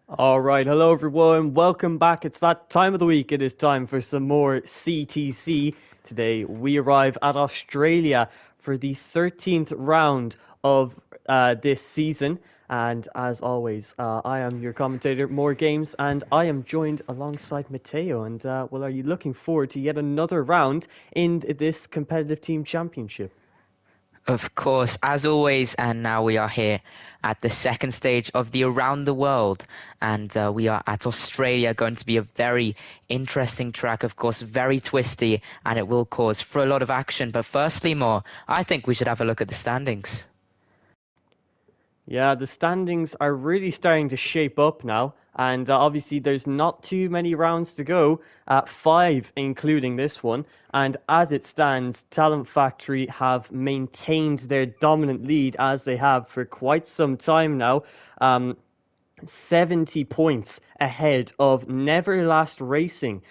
All right, hello everyone. Welcome back. It's that time of the week. It is time for some more CTC. Today we arrive at Australia for the 13th round of this season. And as always, I am your commentator, More Games, and I am joined alongside Matteo. And well, are you looking forward to yet another round in this competitive team championship? Of course, as always, and now we are here at the second stage of the Around the World, and we are at Australia, going to be a very interesting track, of course, very twisty, and it will cause for a lot of action. But firstly, more, I think we should have a look at the standings. Yeah, the standings are really starting to shape up now, and obviously there's not too many rounds to go, five including this one. And as it stands, Talent Factory have maintained their dominant lead as they have for quite some time now. Um, 70 points ahead of Neverlast Racing,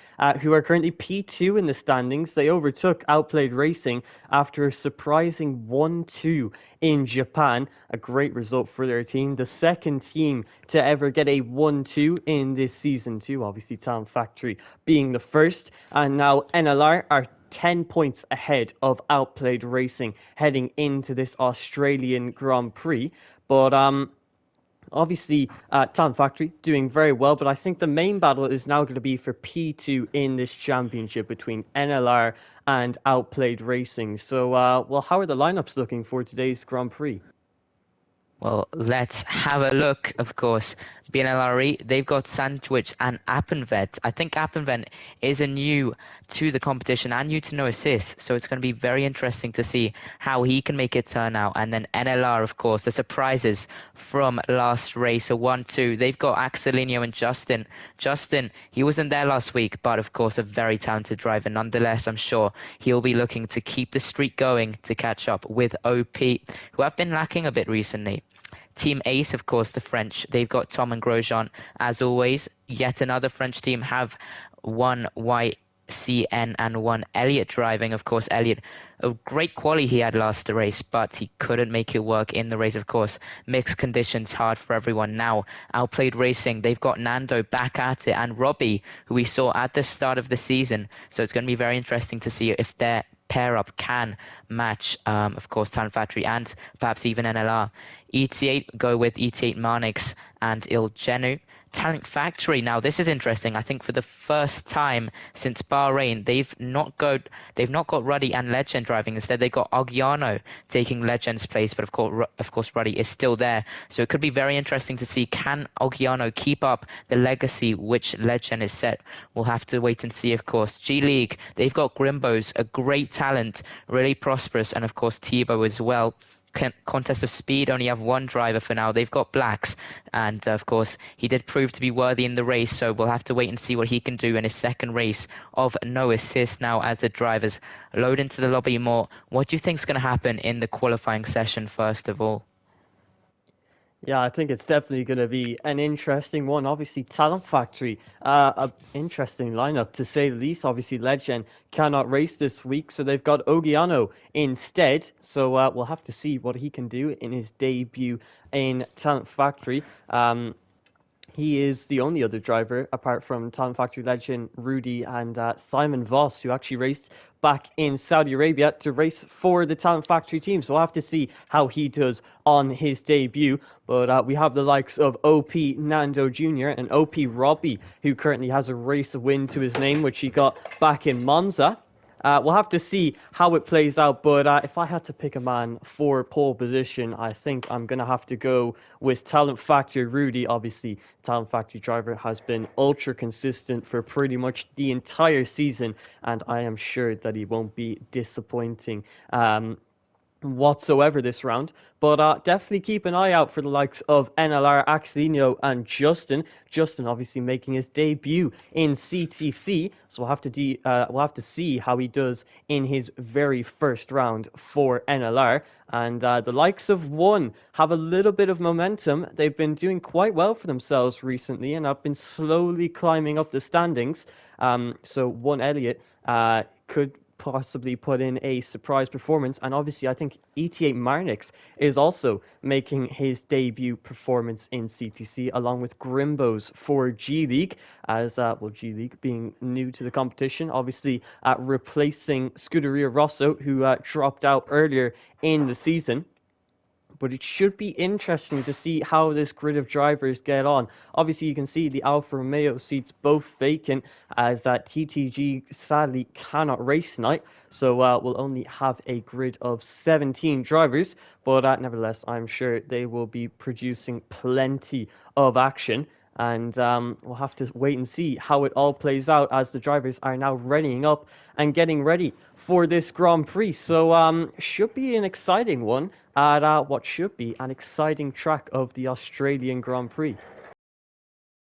who are currently P2 in the standings. They overtook Outplayed Racing after a surprising 1-2 in Japan. A great result for their team. The second team to ever get a 1-2 in this season, too. Obviously, Talent Factory being the first. And now NLR are 10 points ahead of Outplayed Racing heading into this Australian Grand Prix. But obviously, Talent Factory doing very well, but I think the main battle is now going to be for P2 in this championship between NLR and Outplayed Racing. So, well, how are the lineups looking for today's Grand Prix? Well, let's have a look, of course. BNLRE, they've got Sandwich and Appenvet. I think Appenvet is a new to the competition and new to No Assist, so it's going to be very interesting to see how he can make it turn out. And then NLR, of course, the surprises from last race, a 1-2. They've got Axelinho and Justin. Justin, he wasn't there last week, but of course, a very talented driver. Nonetheless, I'm sure he'll be looking to keep the streak going to catch up with OP, who have been lacking a bit recently. Team Ace, of course, the French, they've got Tom and Grosjean. As always, yet another French team have one YCN and one Elliott driving. Of course, Elliott, a great quality he had last race, but he couldn't make it work in the race, of course. Mixed conditions, hard for everyone. Now, Outplayed Racing, they've got Nando back at it, and Robbie, who we saw at the start of the season. So it's going to be very interesting to see if they're pair up can match, of course, Talent Factory and perhaps even NLR. ET8 go with ET8 Marnix and Ilgenu. Talent Factory. Now this is interesting. I think for the first time since Bahrain, they've not got Ruddy and Legend driving. Instead, they got Ogiano taking Legend's place. But of course, Ruddy is still there. So it could be very interesting to see, can Ogiano keep up the legacy which Legend is set. We'll have to wait and see. Of course, G League. They've got Grimbos, a great talent, really prosperous, and of course Tebow as well. Contest of speed only have one driver for now. They've got Blacks, and of course he did prove to be worthy in the race, so we'll have to wait and see what he can do in his second race of No Assist. Now as the drivers load into the lobby more, what do you think is going to happen in the qualifying session first of all? Yeah, I think it's definitely going to be an interesting one. Obviously, Talent Factory, a interesting lineup to say the least. Obviously, Legend cannot race this week, so they've got Ogiano instead. So we'll have to see what he can do in his debut in Talent Factory. He is the only other driver, apart from Talent Factory legend Rudy and Simon Voss, who actually raced back in Saudi Arabia to race for the Talent Factory team. So we'll have to see how he does on his debut. But we have the likes of OP Nando Jr. and OP Robbie, who currently has a race win to his name, which he got back in Monza. We'll have to see how it plays out, but if I had to pick a man for pole position, I think I'm going to have to go with Talent Factory Rudy. Obviously, Talent Factory driver has been ultra consistent for pretty much the entire season, and I am sure that he won't be disappointing. Whatsoever this round. But definitely keep an eye out for the likes of NLR, Axelino, and Justin. Justin obviously making his debut in CTC, so we'll have to see how he does in his very first round for NLR. And the likes of One have a little bit of momentum. They've been doing quite well for themselves recently, and have been slowly climbing up the standings. So One Elliott could possibly put in a surprise performance. And obviously, I think ET8 Marnix is also making his debut performance in CTC, along with Grimbos for G League, as well, G League being new to the competition, obviously replacing Scuderia Rosso, who dropped out earlier in the season. But it should be interesting to see how this grid of drivers get on. Obviously, you can see the Alfa Romeo seats both vacant, as TTG sadly cannot race tonight. So we'll only have a grid of 17 drivers. But nevertheless, I'm sure they will be producing plenty of action. And we'll have to wait and see how it all plays out as the drivers are now readying up and getting ready for this Grand Prix. So should be an exciting one at what should be an exciting track of the Australian Grand Prix.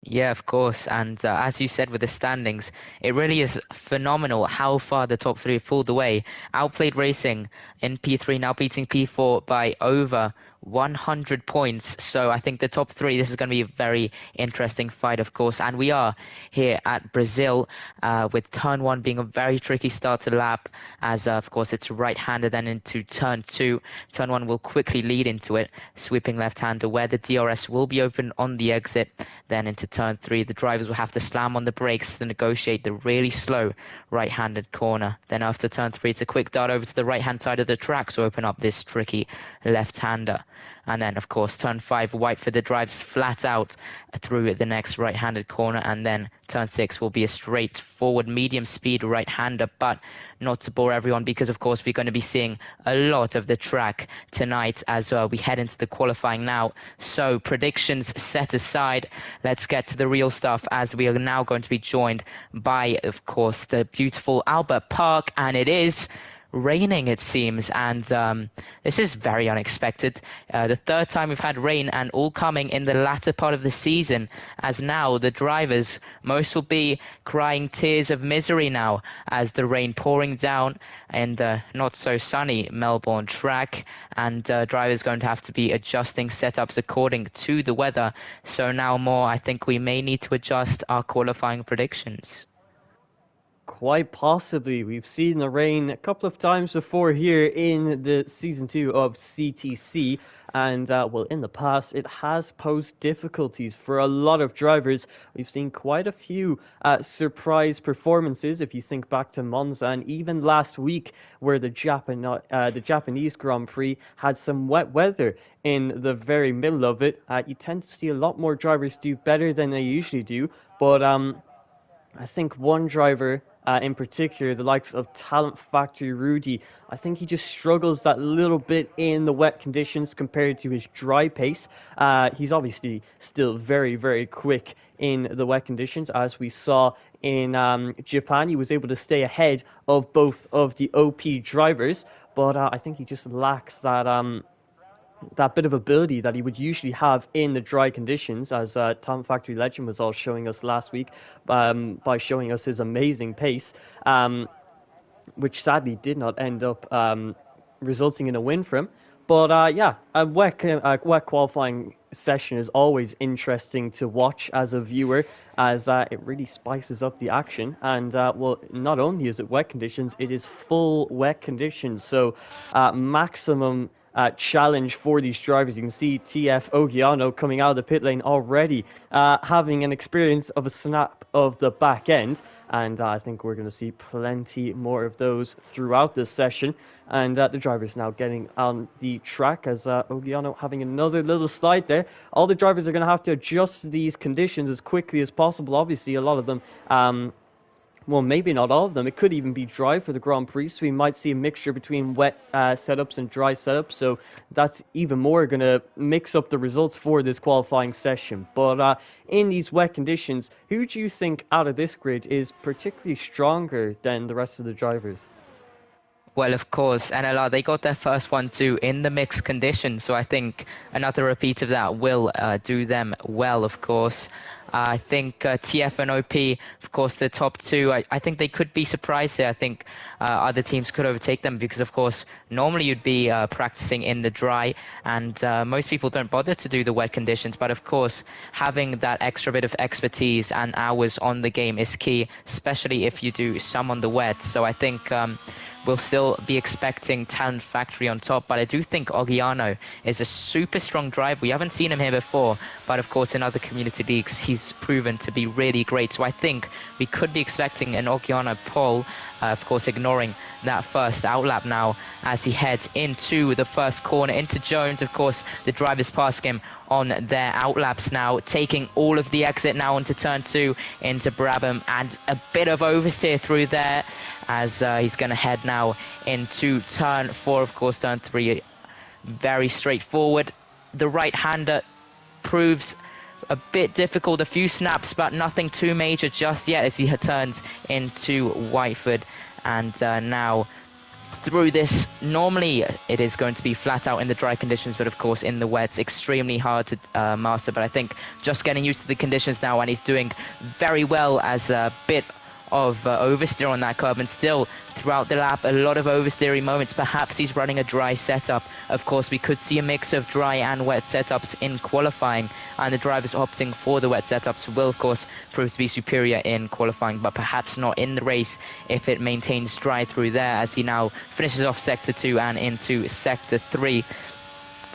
Yeah, of course. And as you said with the standings, it really is phenomenal how far the top three have pulled away. Outplayed Racing in P3 now beating P4 by over 100 points. So I think the top three, this is going to be a very interesting fight, of course. And we are here at Brazil with turn one being a very tricky start to the lap, as of course it's right-hander, then into turn two. Turn one will quickly lead into it, sweeping left-hander where the DRS will be open on the exit. Then into turn three, the drivers will have to slam on the brakes to negotiate the really slow right-handed corner. Then after turn three, it's a quick dart over to the right-hand side of the track to open up this tricky left-hander. And then, of course, turn five, white for the drives flat out through the next right-handed corner. And then turn six will be a straightforward medium-speed right-hander, but not to bore everyone because, of course, we're going to be seeing a lot of the track tonight as we head into the qualifying now. So predictions set aside, let's get to the real stuff as we are now going to be joined by, of course, the beautiful Albert Park, and it is raining, it seems, and this is very unexpected. The third time we've had rain, and all coming in the latter part of the season, as now the drivers, most will be crying tears of misery now as the rain pouring down in the not so sunny Melbourne track, and drivers going to have to be adjusting setups according to the weather. So now more, I think we may need to adjust our qualifying predictions. Quite possibly. We've seen the rain a couple of times before here in the season 2 of CTC, and well, in the past it has posed difficulties for a lot of drivers. We've seen quite a few surprise performances if you think back to Monza, and even last week where the Japanese Grand Prix had some wet weather in the very middle of it. You tend to see a lot more drivers do better than they usually do, but I think one driver in particular, the likes of Talent Factory Rudy, I think he just struggles that little bit in the wet conditions compared to his dry pace. He's obviously still very, very quick in the wet conditions, as we saw in Japan. He was able to stay ahead of both of the OP drivers, but I think he just lacks that bit of ability that he would usually have in the dry conditions, as Tom Factory Legend was all showing us last week by showing us his amazing pace, which sadly did not end up resulting in a win for him. But yeah, a wet qualifying session is always interesting to watch as a viewer, as it really spices up the action. And well, not only is it wet conditions, it is full wet conditions, so maximum challenge for these drivers. You can see TF Ogiano coming out of the pit lane already, having an experience of a snap of the back end, and I think we're going to see plenty more of those throughout this session. And the drivers now getting on the track, as Ogiano having another little slide there. All the drivers are going to have to adjust to these conditions as quickly as possible. Obviously, a lot of them well, maybe not all of them. It could even be dry for the Grand Prix, so we might see a mixture between wet setups and dry setups. So that's even more going to mix up the results for this qualifying session. But in these wet conditions, who do you think out of this grid is particularly stronger than the rest of the drivers? Well, of course, NLR, they got their first one too in the mixed conditions, so I think another repeat of that will do them well, of course. I think TF and OP, of course, the top two, I think they could be surprised here. I think other teams could overtake them because, of course, normally you'd be practicing in the dry, and most people don't bother to do the wet conditions. But, of course, having that extra bit of expertise and hours on the game is key, especially if you do some on the wet. So I think we'll still be expecting Talent Factory on top. But I do think Ogiano is a super strong driver. We haven't seen him here before, but of course in other community leagues he's proven to be really great. So I think we could be expecting an Ogiano pole, of course ignoring that first outlap now as he heads into the first corner, into Jones. Of course the drivers passing him on their outlaps now, taking all of the exit now into turn 2 into Brabham, and a bit of oversteer through there as he's going to head now into turn 4. Of course turn 3 very straightforward. The right-hander proves a bit difficult, a few snaps, but nothing too major just yet as he turns into Whiteford. And now through this, normally it is going to be flat out in the dry conditions, but of course in the wet it's extremely hard to master. But I think just getting used to the conditions now, and he's doing very well as a bit of oversteer on that curb, and still throughout the lap a lot of oversteering moments. Perhaps he's running a dry setup. Of course we could see a mix of dry and wet setups in qualifying, and the drivers opting for the wet setups will of course prove to be superior in qualifying, but perhaps not in the race if it maintains dry through there, as he now finishes off sector 2 and into sector 3.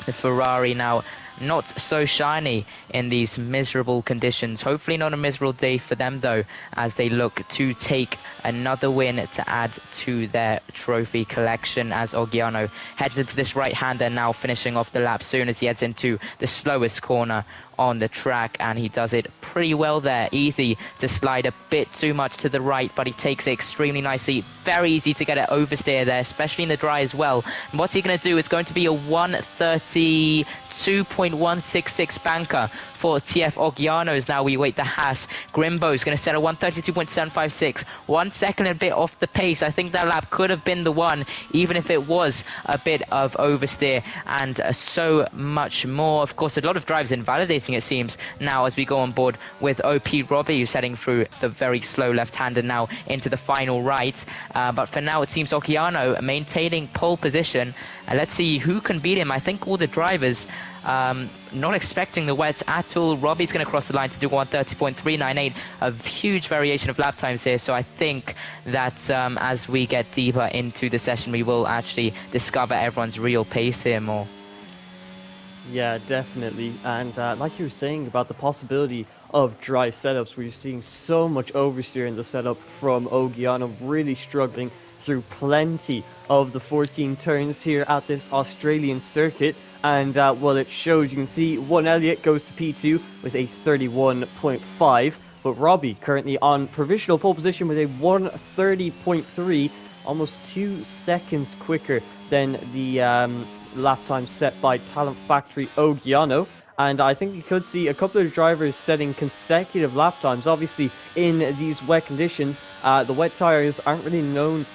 The Ferrari now not so shiny in these miserable conditions. Hopefully not a miserable day for them though, as they look to take another win to add to their trophy collection, as Ogiano heads into this right-hander, now finishing off the lap soon as he heads into the slowest corner on the track, and he does it pretty well there. Easy to slide a bit too much to the right, but he takes it extremely nicely. Very easy to get an oversteer there, especially in the dry as well. And what's he going to do? It's going to be a 132.166 banker for TF Ogianos. Now we wait the Haas. Grimbo's going to set a 132.756. 1 second a bit off the pace. I think that lap could have been the one, even if it was a bit of oversteer and so much more. Of course, a lot of drivers invalidating, it seems, now as we go on board with OP Robbie, who's heading through the very slow left-hander now into the final right. But for now, it seems Ogiano maintaining pole position. Let's see who can beat him. I think all the drivers not expecting the wets at all. Robbie's going to cross the line to do 130.398, a huge variation of lap times here. So I think that as we get deeper into the session, we will actually discover everyone's real pace here more. Yeah, definitely. And like you were saying about the possibility of dry setups, we're seeing so much oversteer in the setup from Ogiano, really struggling through plenty of the 14 turns here at this Australian circuit. And well, it shows. You can see One Elliott goes to P2 with a 31.5, but Robbie currently on provisional pole position with a 130.3, almost 2 seconds quicker than the lap time set by Talent Factory Ogiano. And I think you could see a couple of drivers setting consecutive lap times. Obviously, in these wet conditions, the wet tires aren't really known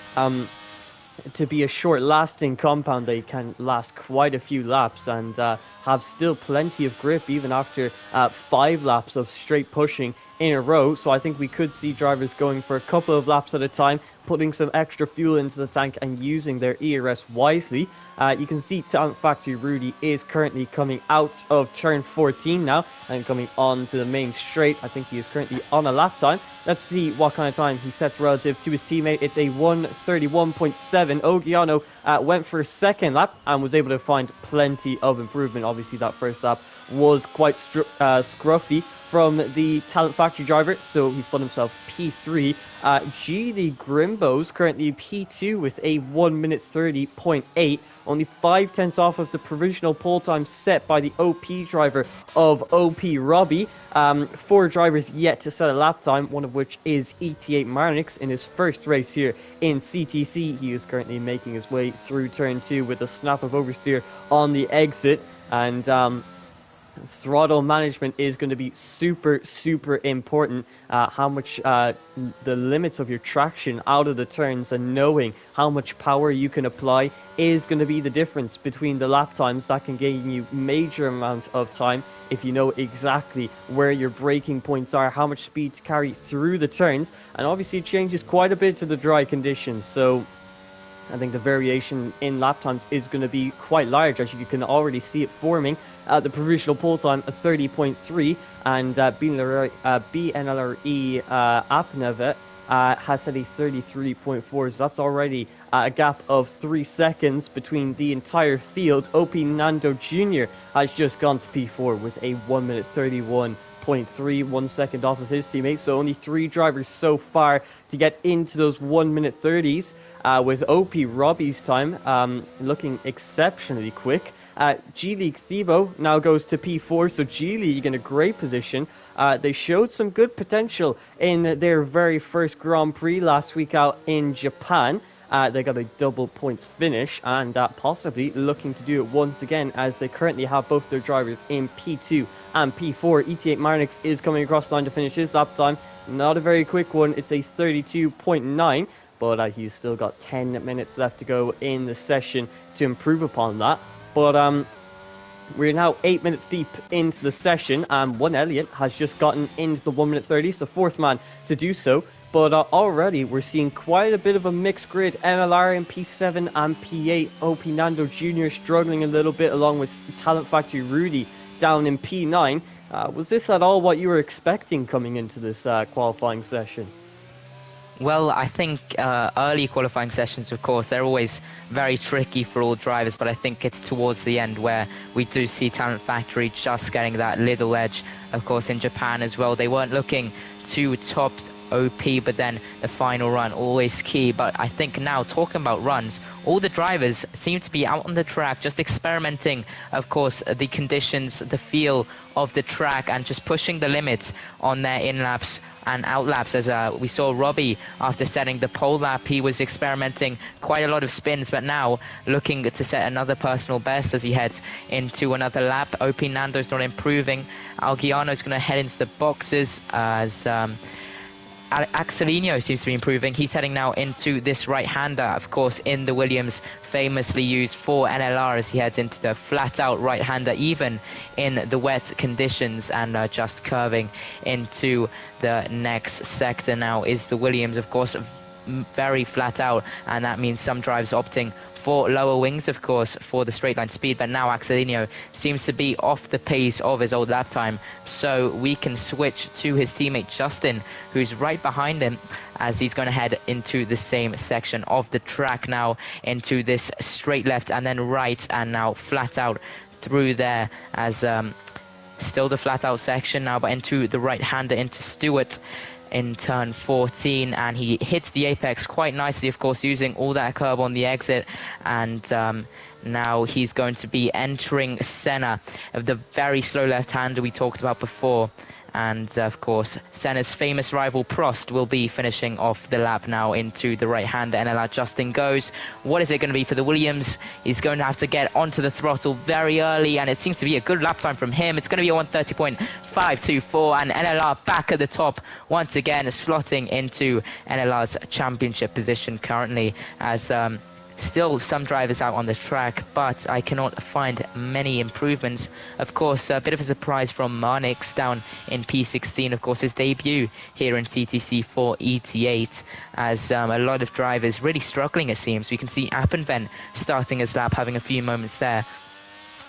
to be a short-lasting compound. They can last quite a few laps and have still plenty of grip even after 5 laps of straight pushing in a row. So I think we could see drivers going for a couple of laps at a time, putting some extra fuel into the tank and using their ERS wisely. You can see Talent Factory Rudy is currently coming out of turn 14 now and coming on to the main straight. I think he is currently on a lap time. Let's see what kind of time he sets relative to his teammate. It's a 131.7. Ogiano went for a second lap and was able to find plenty of improvement. Obviously, that first lap was quite scruffy from the Talent Factory driver, so he's put himself P3. The Grimbos currently P2 with a 1 minute 30.8, only 5 tenths off of the provisional pole time set by the OP driver of OP Robbie. 4 drivers yet to set a lap time, one of which is ET8 Marnix in his first race here in CTC. He is currently making his way through turn 2 with a snap of oversteer on the exit, and throttle management is going to be super important. How much the limits of your traction out of the turns and knowing how much power you can apply is going to be the difference between the lap times. That can gain you major amount of time if you know exactly where your braking points are, how much speed to carry through the turns, and obviously it changes quite a bit to the dry conditions. So I think the variation in lap times is going to be quite large, as you can already see it forming. The provisional pole time at 30.3, and BNLRE Apnevet has set a 33.4, so that's already a gap of 3 seconds between the entire field. OP Nando Jr. has just gone to P4 with a 1 minute 31.3, 1 second off of his teammate. So only 3 drivers so far to get into those 1 minute 30s, with OP Robbie's time looking exceptionally quick. G League Thibaut now goes to P4, so G League in a great position. They showed some good potential in their very first Grand Prix last week out in Japan. They got a double points finish, and possibly looking to do it once again, as they currently have both their drivers in P2 and P4. ET8 Marnix is coming across the line to finish his lap time. Not a very quick one, it's a 32.9, but he's still got 10 minutes left to go in the session to improve upon that. But we're now 8 minutes deep into the session, and One Elliott has just gotten into the 1 minute 30, so fourth man to do so. But already we're seeing quite a bit of a mixed grid. MLR in P7 and P8. OP Nando Jr. struggling a little bit, along with Talent Factory Rudy down in P9. Was this at all what you were expecting coming into this qualifying session? Well, I think early qualifying sessions, of course, they're always very tricky for all drivers, but I think it's towards the end where we do see Talent Factory just getting that little edge. Of course, in Japan as well, they weren't looking too top OP, but then the final run always key. But I think now, talking about runs, all the drivers seem to be out on the track just experimenting, of course, the conditions, the feel of the track, and just pushing the limits on their in laps and out laps. As we saw Robbie, after setting the pole lap, he was experimenting quite a lot of spins, but now looking to set another personal best as he heads into another lap. OP Nando's not improving. Algiano's going to head into the boxes as Axelino seems to be improving. He's heading now into this right-hander, of course, in the Williams, famously used for NLR, as he heads into the flat-out right-hander, even in the wet conditions, and just curving into the next sector now is the Williams, of course, very flat out, and that means some drivers opting for lower wings, of course, for the straight line speed. But now Axelino seems to be off the pace of his old lap time, so we can switch to his teammate Justin, who's right behind him, as he's going to head into the same section of the track now, into this straight left and then right, and now flat out through there, as still the flat out section now, but into the right hander, into Stewart in turn 14, and he hits the apex quite nicely, of course, using all that curb on the exit. And now he's going to be entering Senna, of the very slow left-hander we talked about before. And of course, Senna's famous rival Prost will be finishing off the lap now into the right-hander. NLR Justin goes. What is it going to be for the Williams? He's going to have to get onto the throttle very early, and it seems to be a good lap time from him. It's going to be a 1:30.524, and NLR back at the top once again, slotting into NLR's championship position currently, as still some drivers out on the track, but I cannot find many improvements. Of course, a bit of a surprise from Marnix down in P16, of course, his debut here in CTC for ET8, as a lot of drivers really struggling, it seems. We can see Appenven starting his lap, having a few moments there.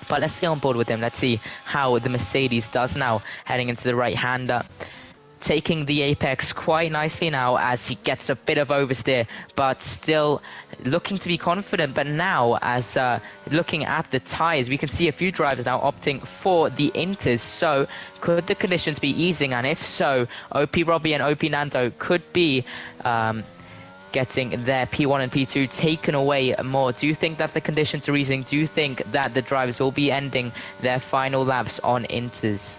But let's stay on board with him. Let's see how the Mercedes does now, heading into the right-hander. Taking the apex quite nicely now, as he gets a bit of oversteer, but still looking to be confident. But now, as looking at the tyres, we can see a few drivers now opting for the inters. So could the conditions be easing? And if so, OP Robbie and OP Nando could be getting their P1 and P2 taken away more. Do you think that the conditions are easing? Do you think that the drivers will be ending their final laps on inters?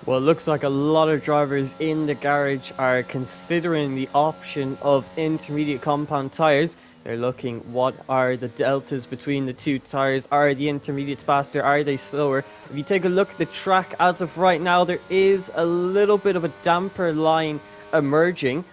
Well, it looks like a lot of drivers in the garage are considering the option of intermediate compound tyres. They're looking, what are the deltas between the two tyres? Are the intermediates faster? Are they slower? If you take a look at the track as of right now, there is a little bit of a damper line emerging.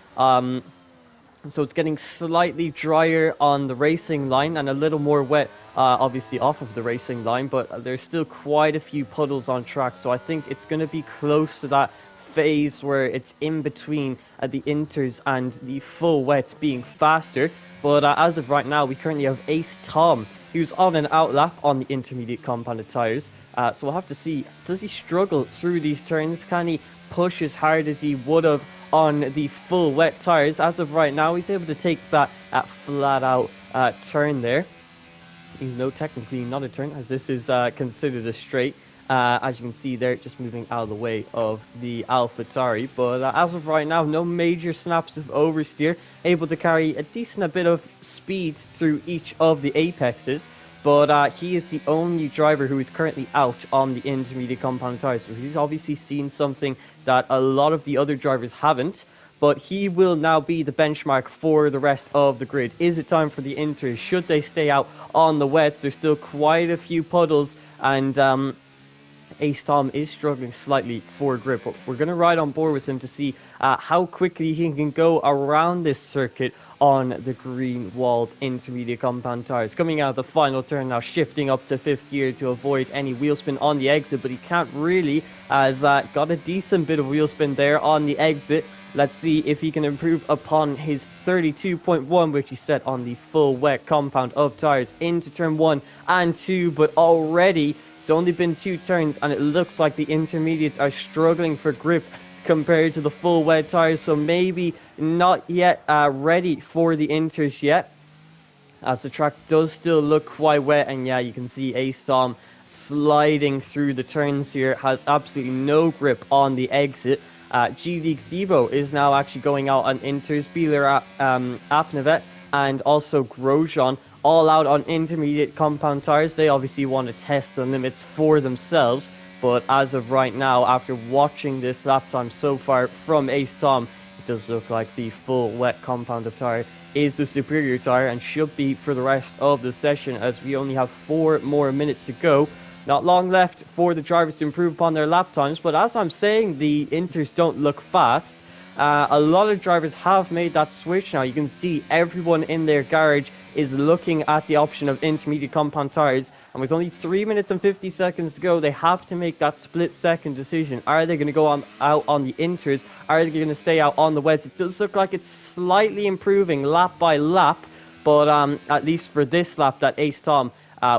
So it's getting slightly drier on the racing line and a little more wet, obviously, off of the racing line. But there's still quite a few puddles on track. So I think it's going to be close to that phase where it's in between the inters and the full wets being faster. But as of right now, we currently have Ace Tom, who's on an out lap on the intermediate compounded tyres. So we'll have to see, does he struggle through these turns? Can he push as hard as he would have on the full wet tires. As of right now, he's able to take that flat out turn there, even though technically not a turn, as this is considered a straight. As you can see there, just moving out of the way of the AlphaTauri. But as of right now, no major snaps of oversteer, able to carry a decent bit of speed through each of the apexes. But he is the only driver who is currently out on the intermediate compound tires. So he's obviously seen something that a lot of the other drivers haven't. But he will now be the benchmark for the rest of the grid. Is it time for the Inters? Should they stay out on the wets? There's still quite a few puddles, and Ace Tom is struggling slightly for grip. But we're going to ride on board with him to see how quickly he can go around this circuit on the green walled intermediate compound tires. Coming out of the final turn now, shifting up to 5th gear to avoid any wheel spin on the exit, but he can't really, as got a decent bit of wheel spin there on the exit. Let's see if he can improve upon his 32.1, which he set on the full wet compound of tires into turn 1 and 2. But already, it's only been 2 turns, and it looks like the intermediates are struggling for grip compared to the full wet tires. So maybe not yet ready for the Inters yet, as the track does still look quite wet. And yeah, you can see Ace Tom sliding through the turns here, has absolutely no grip on the exit. G-League Thibaut is now actually going out on Inters, Beeler Apnevet, and also Grosjean, all out on intermediate compound tires. They obviously want to test the limits for themselves, but as of right now, after watching this lap time so far from Ace Tom, it does look like the full wet compound of tire is the superior tire and should be for the rest of the session, as we only have 4 more minutes to go. Not long left for the drivers to improve upon their lap times, but as I'm saying, the Inters don't look fast. A lot of drivers have made that switch now. You can see everyone in their garage is looking at the option of intermediate compound tires, and with only 3 minutes and 50 seconds to go, they have to make that split-second decision. Are they going to go out on the Inters? Are they going to stay out on the wets? It does look like it's slightly improving lap by lap, but at least for this lap that Ace Tom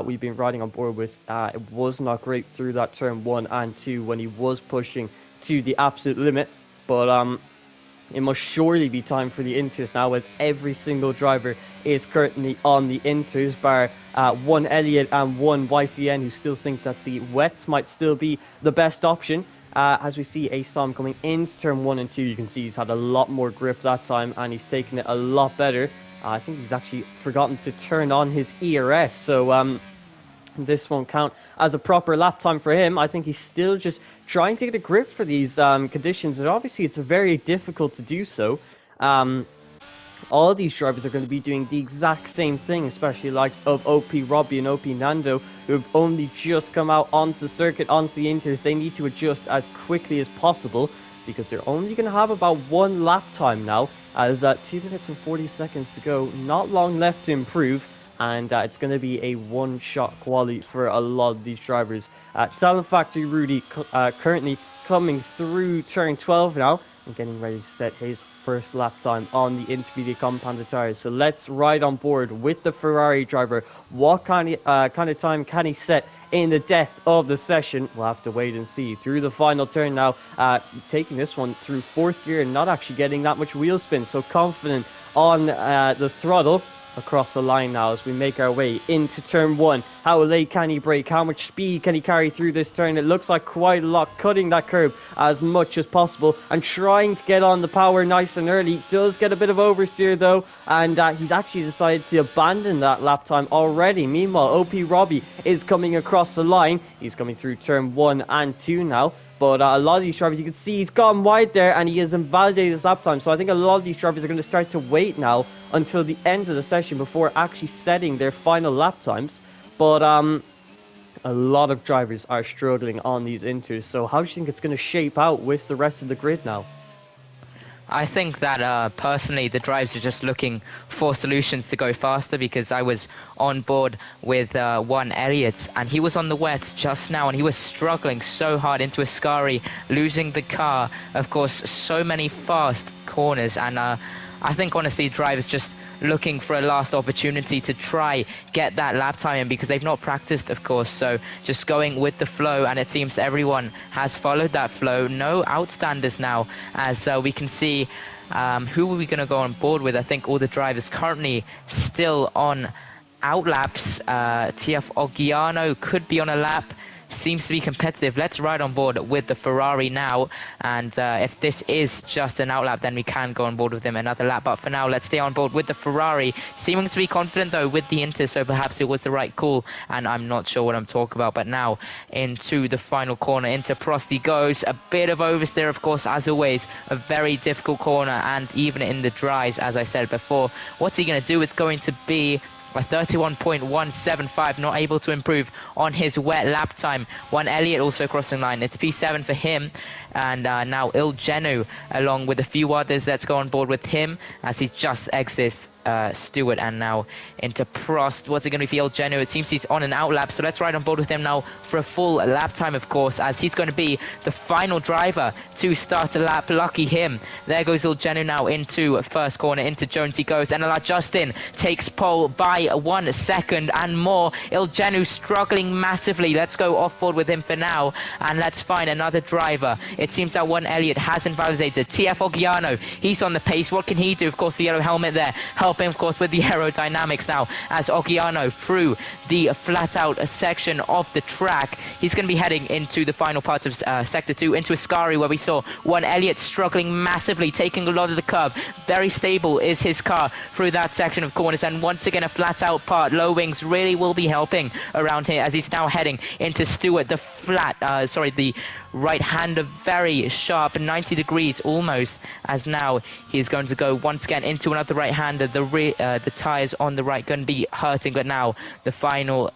we've been riding on board with, it was not great through that turn 1 and 2 when he was pushing to the absolute limit. But it must surely be time for the Inters now, as every single driver is currently on the Inters, bar one Elliott and one YCN, who still think that the wets might still be the best option. As we see Ace Tom coming into turn 1 and 2, you can see he's had a lot more grip that time, and he's taken it a lot better. I think he's actually forgotten to turn on his ERS, so this won't count as a proper lap time for him. I think he's still just trying to get a grip for these conditions, and obviously it's very difficult to do so. All of these drivers are going to be doing the exact same thing, especially the likes of OP Robbie and OP Nando, who have only just come out onto the circuit, onto the Inters. They need to adjust as quickly as possible, because they're only going to have about 1 lap time now, as 2 minutes and 40 seconds to go. Not long left to improve, and it's going to be a one-shot quali for a lot of these drivers. Talent Factory Rudy currently coming through turn 12 now, and getting ready to set his first lap time on the intermediate compounded tires. So let's ride on board with the Ferrari driver. What kind of time can he set in the death of the session? We'll have to wait and see. Through the final turn now, taking this one through 4th gear and not actually getting that much wheel spin, so confident on the throttle. Across the line now as we make our way into turn 1. How late can he brake? How much speed can he carry through this turn? It looks like quite a lot, cutting that curb as much as possible and trying to get on the power nice and early. Does get a bit of oversteer though, and he's actually decided to abandon that lap time already. Meanwhile, OP Robbie is coming across the line. He's coming through turn 1 and 2 now. But a lot of these drivers, you can see he's gone wide there and he has invalidated his lap time. So I think a lot of these drivers are going to start to wait now until the end of the session before actually setting their final lap times. But a lot of drivers are struggling on these Inters. So how do you think it's going to shape out with the rest of the grid now? I think that personally the drivers are just looking for solutions to go faster, because I was on board with one Elliott and he was on the wets just now and he was struggling so hard into Ascari, losing the car. Of course, so many fast corners, and I think honestly drivers just looking for a last opportunity to try get that lap time in, because they've not practiced, of course. So just going with the flow, and it seems everyone has followed that flow. No outstanders now, as we can see. Who are we going to go on board with? I think all the drivers currently still on out laps. TF Oggiano could be on a lap. Seems to be competitive. Let's ride on board with the Ferrari now, and if this is just an outlap, then we can go on board with him another lap. But for now, let's stay on board with the Ferrari, seeming to be confident though with the Inter, so perhaps it was the right call, and I'm not sure what I'm talking about. But now into the final corner, into Prost he goes. A bit of oversteer, of course, as always. A very difficult corner, and even in the dries, as I said before, what's he going to do? It's going to be a 31.175, not able to improve on his wet lap time. One Elliott also crossing line. It's P7 for him, and now Il Genu along with a few others. Let's go on board with him as he just exits Stewart, and now into Prost. What's it going to be for Il Genu? It seems he's on an out lap, so let's ride on board with him now for a full lap time, of course, as he's going to be the final driver to start a lap. Lucky him. There goes Il Genu now into first corner. Into Jones he goes, and Justin takes pole by 1 second and more. Il Genu struggling massively. Let's go off board with him for now, and let's find another driver. It seems that one Elliott has invalidated. TF Oggiano, he's on the pace. What can he do? Of course, the yellow helmet there helping, of course, with the aerodynamics now, as Oggiano through the flat out section of the track. He's going to be heading into the final parts of sector 2, into Ascari, where we saw one Elliott struggling massively, taking a lot of the curve. Very stable is his car through that section of corners, and once again a flat out part. Low wings really will be helping around here, as he's now heading into Stewart. The right hander, very sharp, 90 degrees almost, as now he's going to go once again into another right hander. The tires on the right going to be hurting, but now the final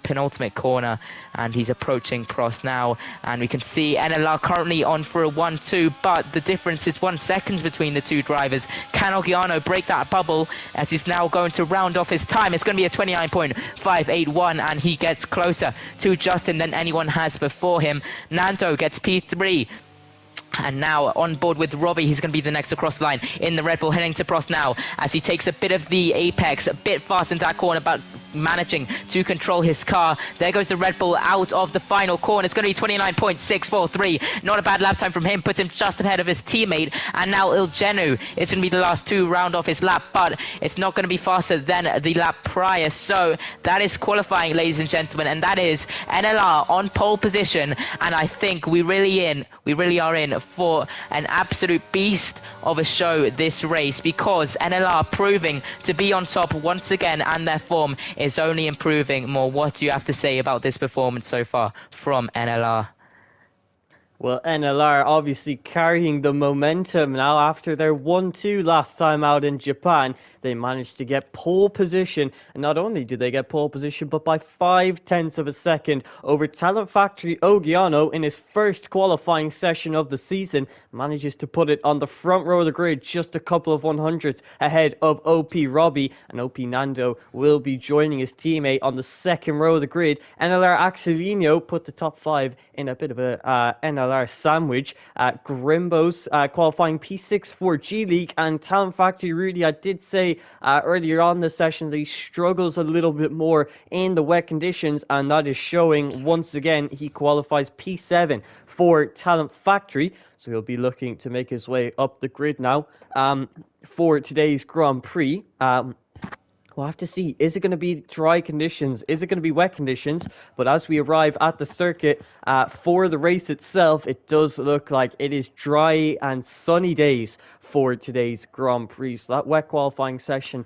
penultimate corner, and he's approaching Prost now, and we can see NLR currently on for a 1-2, but the difference is 1 second between the two drivers. Can Oggiano break that bubble, as he's now going to round off his time? It's going to be a 29.581, and he gets closer to Justin than anyone has before him. Nando gets P3. And now on board with Robbie, he's going to be the next across the line in the Red Bull, heading to Prost now, as he takes a bit of the apex, a bit fast into that corner, but managing to control his car. There goes the Red Bull out of the final corner. It's going to be 29.643. Not a bad lap time from him, puts him just ahead of his teammate. And now Il Genu is going to be the last to round off his lap, but it's not going to be faster than the lap prior. So that is qualifying, ladies and gentlemen, and that is NLR on pole position. And I think we really are in for an absolute beast of a show this race, because NLR proving to be on top once again, and their form is only improving more. What do you have to say about this performance so far from NLR? Well, NLR obviously carrying the momentum now after their 1-2 last time out in Japan. They managed to get pole position, and not only did they get pole position, but by 0.5 of a second over Talent Factory Oggiano in his first qualifying session of the season. Manages to put it on the front row of the grid, just a couple of 100ths ahead of OP Robbie, and OP Nando will be joining his teammate on the second row of the grid. NLR Axelino put the top 5 in a bit of a NLR sandwich. Grimbo's qualifying P6 for G League, and Talent Factory Rudy, I did say earlier on the session that he struggles a little bit more in the wet conditions, and that is showing once again. He qualifies P7 for Talent Factory, so he'll be looking to make his way up the grid now for today's Grand Prix. We'll have to see. Is it going to be dry conditions? Is it going to be wet conditions? But as we arrive at the circuit for the race itself, it does look like it is dry and sunny days for today's Grand Prix. So that wet qualifying session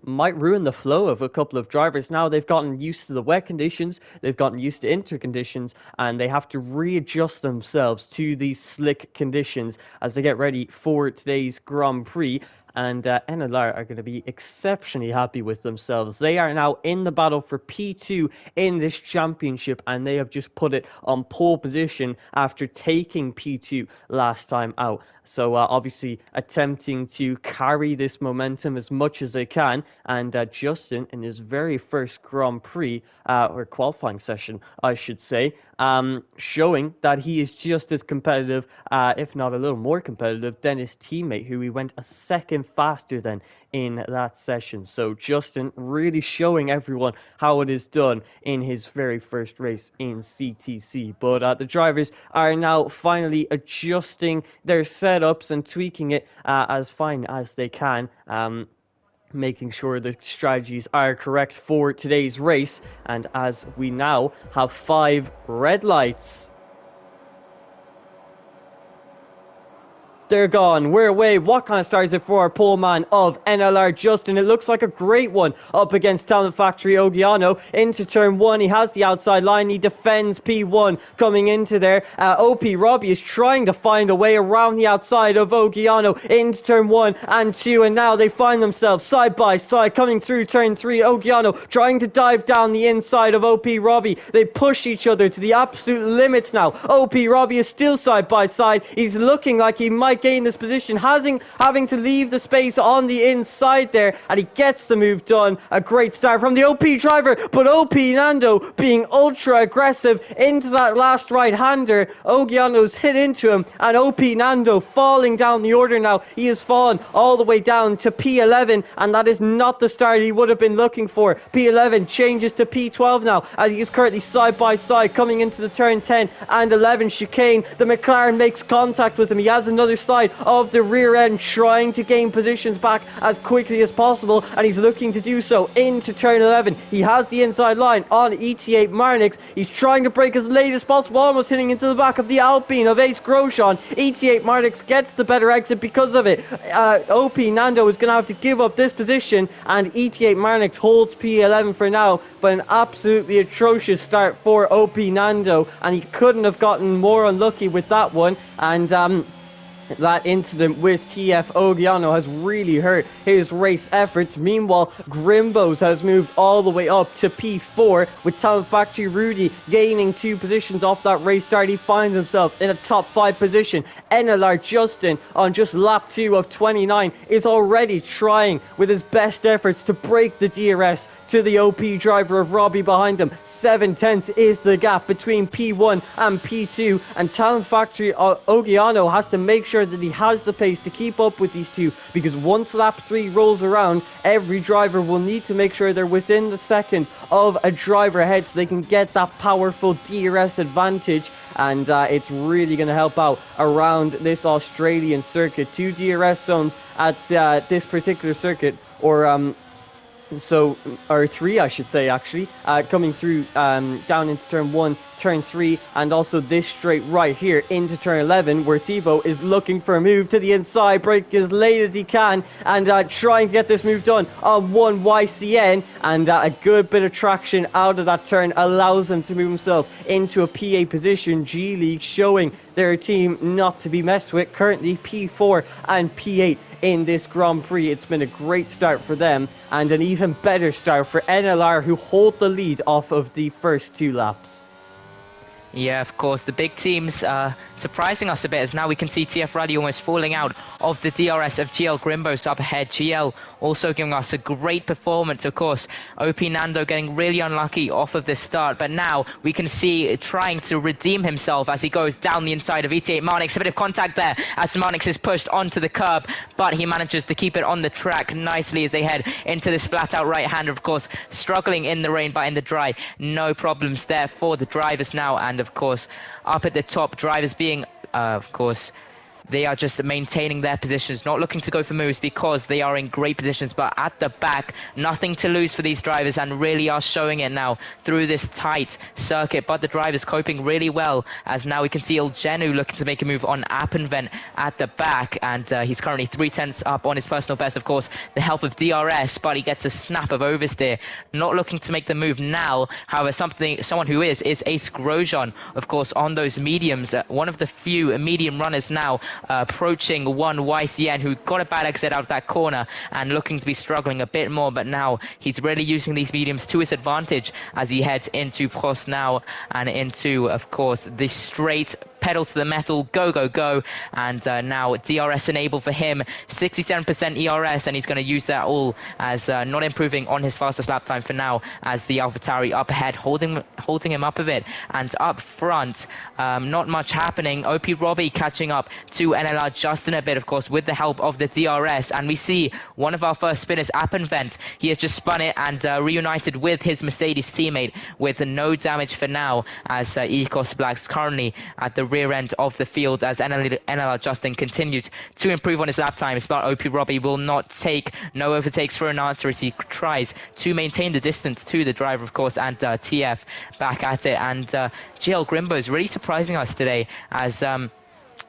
might ruin the flow of a couple of drivers. Now they've gotten used to the wet conditions, they've gotten used to inter conditions, and they have to readjust themselves to these slick conditions as they get ready for today's Grand Prix. and NLR are going to be exceptionally happy with themselves. They are now in the battle for P2 in this championship, and they have just put it on pole position after taking P2 last time out. So obviously attempting to carry this momentum as much as they can, and Justin in his very first Grand Prix, or qualifying session I should say, showing that he is just as competitive, if not a little more competitive, than his teammate, who he went a second faster than in that session. So Justin really showing everyone how it is done in his very first race in CTC. But the drivers are now finally adjusting their setups and tweaking it as fine as they can. Making sure the strategies are correct for today's race. And as we now have 5 red lights, they're gone. We're away. What kind of start is it for our pole man of NLR, Justin? It looks like a great one up against Talent Factory Ogiano. Into turn 1, he has the outside line. He defends P1 coming into there. OP Robbie is trying to find a way around the outside of Ogiano into turn 1 and 2. And now they find themselves side by side coming through turn 3. Ogiano trying to dive down the inside of OP Robbie. They push each other to the absolute limits now. OP Robbie is still side by side. He's looking like he might gain this position, having to leave the space on the inside there, and he gets the move done. A great start from the OP driver, but OP Nando being ultra aggressive into that last right-hander. Ogiano's hit into him, and OP Nando falling down the order now. He has fallen all the way down to P11, and that is not the start he would have been looking for. P11 changes to P12 now, as he is currently side by side coming into the turn 10 and 11 chicane. The McLaren makes contact with him. He has another slide of the rear end, trying to gain positions back as quickly as possible, and he's looking to do so into turn 11. He has the inside line on ET8 Marnix. He's trying to break as late as possible, almost hitting into the back of the Alpine of Ace Grosjean. ET8 Marnix gets the better exit because of it. OP Nando is going to have to give up this position, and ET8 Marnix holds P11 for now, but an absolutely atrocious start for OP Nando, and he couldn't have gotten more unlucky with that one. And that incident with TF Ogiano has really hurt his race efforts. Meanwhile, Grimbos has moved all the way up to P4, with Talent Factory Rudy gaining 2 positions off that race start. He finds himself in a top 5 position. NLR Justin, on just lap 2 of 29, is already trying with his best efforts to break the DRS to the OP driver of Robbie behind him. 7/10 is the gap between P1 and P2, and Talent Factory Ogiano has to make sure that he has the pace to keep up with these two, because once lap 3 rolls around, every driver will need to make sure they're within the second of a driver ahead so they can get that powerful DRS advantage. And it's really going to help out around this Australian circuit. 2 DRS zones at this particular circuit, or 3 I should say actually, coming through down into turn 1, turn 3, and also this straight right here into turn 11, where Thibaut is looking for a move to the inside, break as late as he can, and trying to get this move done on 1 YCN, and a good bit of traction out of that turn allows him to move himself into a PA position. G League showing their team not to be messed with, currently P4 and P8 in this Grand Prix. It's been a great start for them, and an even better start for NLR, who hold the lead off of the first 2 laps. Yeah, of course, the big teams surprising us a bit, as now we can see TF Rally almost falling out of the DRS of GL Grimbos up ahead. GL also giving us a great performance, of course. OP Nando getting really unlucky off of this start, but now we can see trying to redeem himself as he goes down the inside of ET8 Marnix. A bit of contact there as Marnix is pushed onto the curb, but he manages to keep it on the track nicely as they head into this flat-out right-hander, of course, struggling in the rain but in the dry. No problems there for the drivers now, and of course, up at the top, drivers being, of course, they are just maintaining their positions, not looking to go for moves because they are in great positions. But at the back, nothing to lose for these drivers, and really are showing it now through this tight circuit. But the drivers coping really well, as now we can see Ilgenu looking to make a move on Appenvent at the back, and he's currently 3/10 up on his personal best. Of course, the help of DRS, but he gets a snap of oversteer, not looking to make the move now. However, someone who is Ace Grosjean, of course, on those mediums. One of the few medium runners now approaching one YCN, who got a bad exit out of that corner and looking to be struggling a bit more, but now he's really using these mediums to his advantage as he heads into Prost now and into, of course, the straight pedal to the metal, go, go, go. And now DRS enabled for him, 67% ERS, and he's going to use that all as not improving on his fastest lap time for now, as the AlphaTauri up ahead holding him up a bit. And up front, not much happening. OP Robbie catching up to NLR Justin a bit, of course, with the help of the DRS, and we see one of our first spinners, Appenvent. He has just spun it and reunited with his Mercedes teammate with no damage for now, as Ecos Black's currently at the rear end of the field as NLR Justin continued to improve on his lap times, but OP Robbie will not take no overtakes for an answer as he tries to maintain the distance to the driver, of course, and TF back at it. And GL Grimbo is really surprising us today as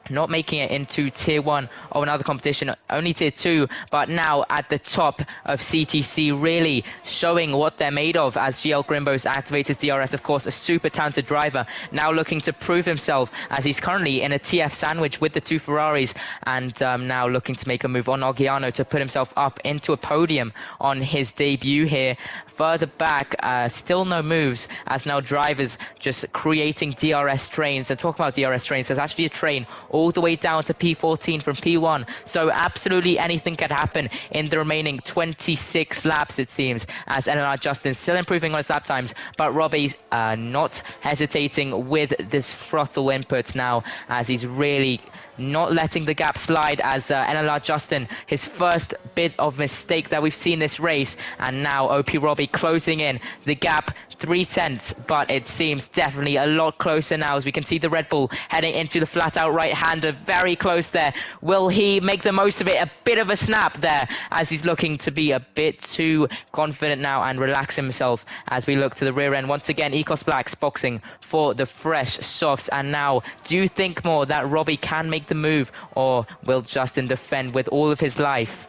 not making it into tier 1 of another competition, only tier 2, but now at the top of CTC, really showing what they're made of, as GL Grimbo's activated DRS, of course, a super talented driver, now looking to prove himself as he's currently in a TF sandwich with the 2 Ferraris, and now looking to make a move on Oggiano to put himself up into a podium on his debut here. Further back, still no moves, as now drivers just creating DRS trains. And talking about DRS trains, there's actually a train all the way down to P14 from P1, so absolutely anything can happen in the remaining 26 laps, it seems, as NLR Justin still improving on his lap times, but Robbie not hesitating with this throttle inputs now, as he's really not letting the gap slide, as NLR Justin, his first bit of mistake that we've seen this race, and now OP Robbie closing in the gap 0.3, but it seems definitely a lot closer now, as we can see the Red Bull heading into the flat out right-hander, very close there. Will he make the most of it? A bit of a snap there, as he's looking to be a bit too confident now and relax himself, as we look to the rear end. Once again, Ecos Blacks boxing for the fresh softs, and now do you think more that Robbie can make the move, or will Justin defend with all of his life?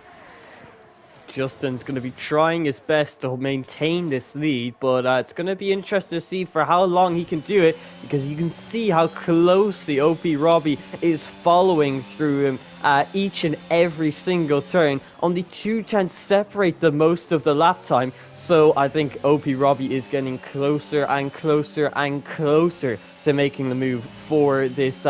Justin's going to be trying his best to maintain this lead, but it's going to be interesting to see for how long he can do it, because you can see how closely OP Robbie is following through him each and every single turn. Only 2/10 separate the most of the lap time, so I think OP Robbie is getting closer and closer and closer to making the move for this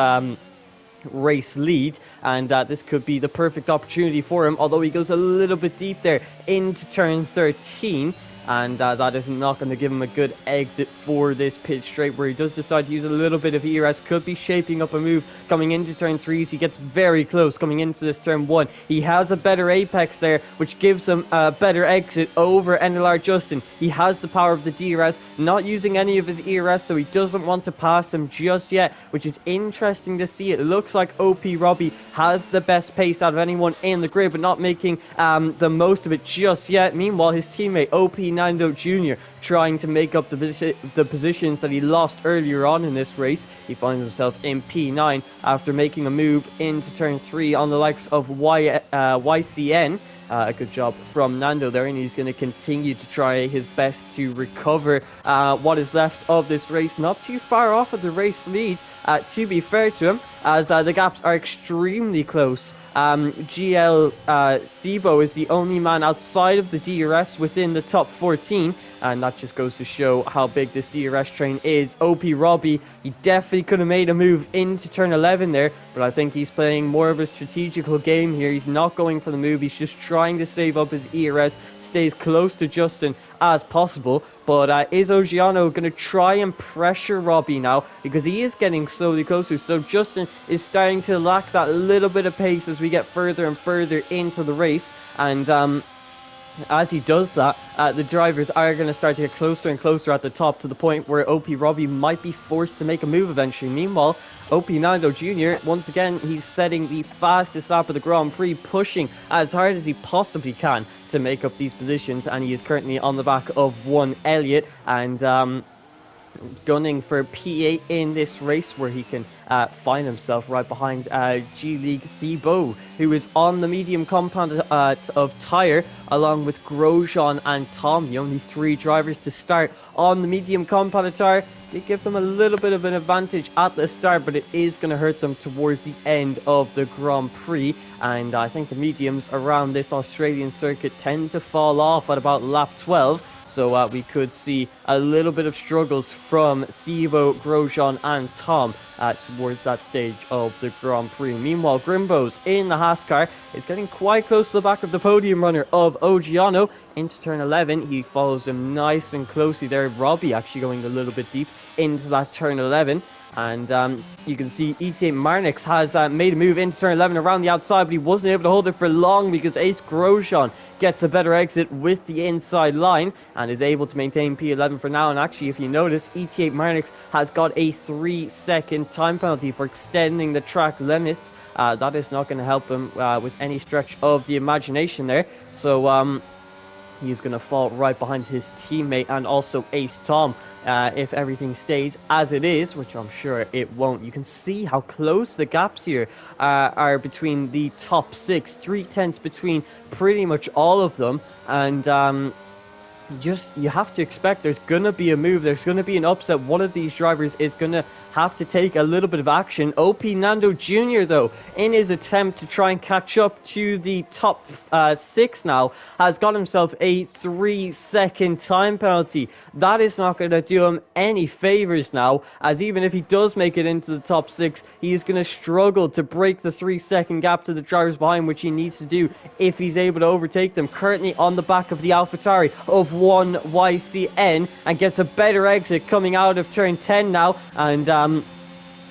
race lead, and this could be the perfect opportunity for him, although he goes a little bit deep there into turn 13, and that is not going to give him a good exit for this pit straight, where he does decide to use a little bit of ERS. Could be shaping up a move coming into turn 3s. He gets very close coming into this turn 1. He has a better apex there, which gives him a better exit over NLR Justin. He has the power of the DRS, not using any of his ERS, so he doesn't want to pass him just yet, which is interesting to see. It looks like OP Robbie has the best pace out of anyone in the grid, but not making the most of it just yet. Meanwhile, his teammate OP Nando Jr. trying to make up the positions that he lost earlier on in this race. He finds himself in P9 after making a move into turn 3 on the likes of YCN. A good job from Nando there, and he's going to continue to try his best to recover what is left of this race. Not too far off of the race lead, to be fair to him, as the gaps are extremely close. GL Thebo is the only man outside of the DRS within the top 14, and that just goes to show how big this DRS train is. OP Robbie, he definitely could have made a move into turn 11 there, but I think he's playing more of a strategical game here. He's not going for the move, he's just trying to save up his ERS, stays close to Justin as possible. But is Oggiano going to try and pressure Robbie now, because he is getting slowly closer? So Justin is starting to lack that little bit of pace as we get further and further into the race, and as he does that, the drivers are going to start to get closer and closer at the top, to the point where OP Robbie might be forced to make a move eventually. Meanwhile, OP Nando Jr., once again, he's setting the fastest lap of the Grand Prix, pushing as hard as he possibly can to make up these positions, and he is currently on the back of one Elliott, and gunning for P8 in this race, where he can find himself right behind G League Thibaut, who is on the medium compound of tyre, along with Grosjean and Tom, the only 3 drivers to start on the medium compound of tyre. Did give them a little bit of an advantage at the start, but it is going to hurt them towards the end of the Grand Prix. And I think the mediums around this Australian circuit tend to fall off at about lap 12. So we could see a little bit of struggles from Thibaut, Grosjean and Tom towards that stage of the Grand Prix. Meanwhile, Grimbos in the Haas car is getting quite close to the back of the podium runner of Ogiano into turn 11. He follows him nice and closely there. Robbie actually going a little bit deep into that turn 11. And you can see ET8 Marnix has made a move into turn 11 around the outside, but he wasn't able to hold it for long because Ace Grosjean gets a better exit with the inside line and is able to maintain P11 for now. And actually, if you notice, ET8 Marnix has got a 3-second time penalty for extending the track limits. That is not going to help him with any stretch of the imagination there. So he's going to fall right behind his teammate and also Ace Tom. If everything stays as it is, which I'm sure it won't. You can see how close the gaps here are between the top 6, 3/10 between pretty much all of them. And you have to expect there's going to be a move, there's going to be an upset. One of these drivers is going to have to take a little bit of action. OP Nando Jr., though, in his attempt to try and catch up to the top 6 now, has got himself a 3-second time penalty. That is not going to do him any favors now, as even if he does make it into the top 6, he is going to struggle to break the 3-second gap to the drivers behind, which he needs to do if he's able to overtake them. Currently on the back of the AlphaTauri of 1YCN, and gets a better exit coming out of turn 10 now, and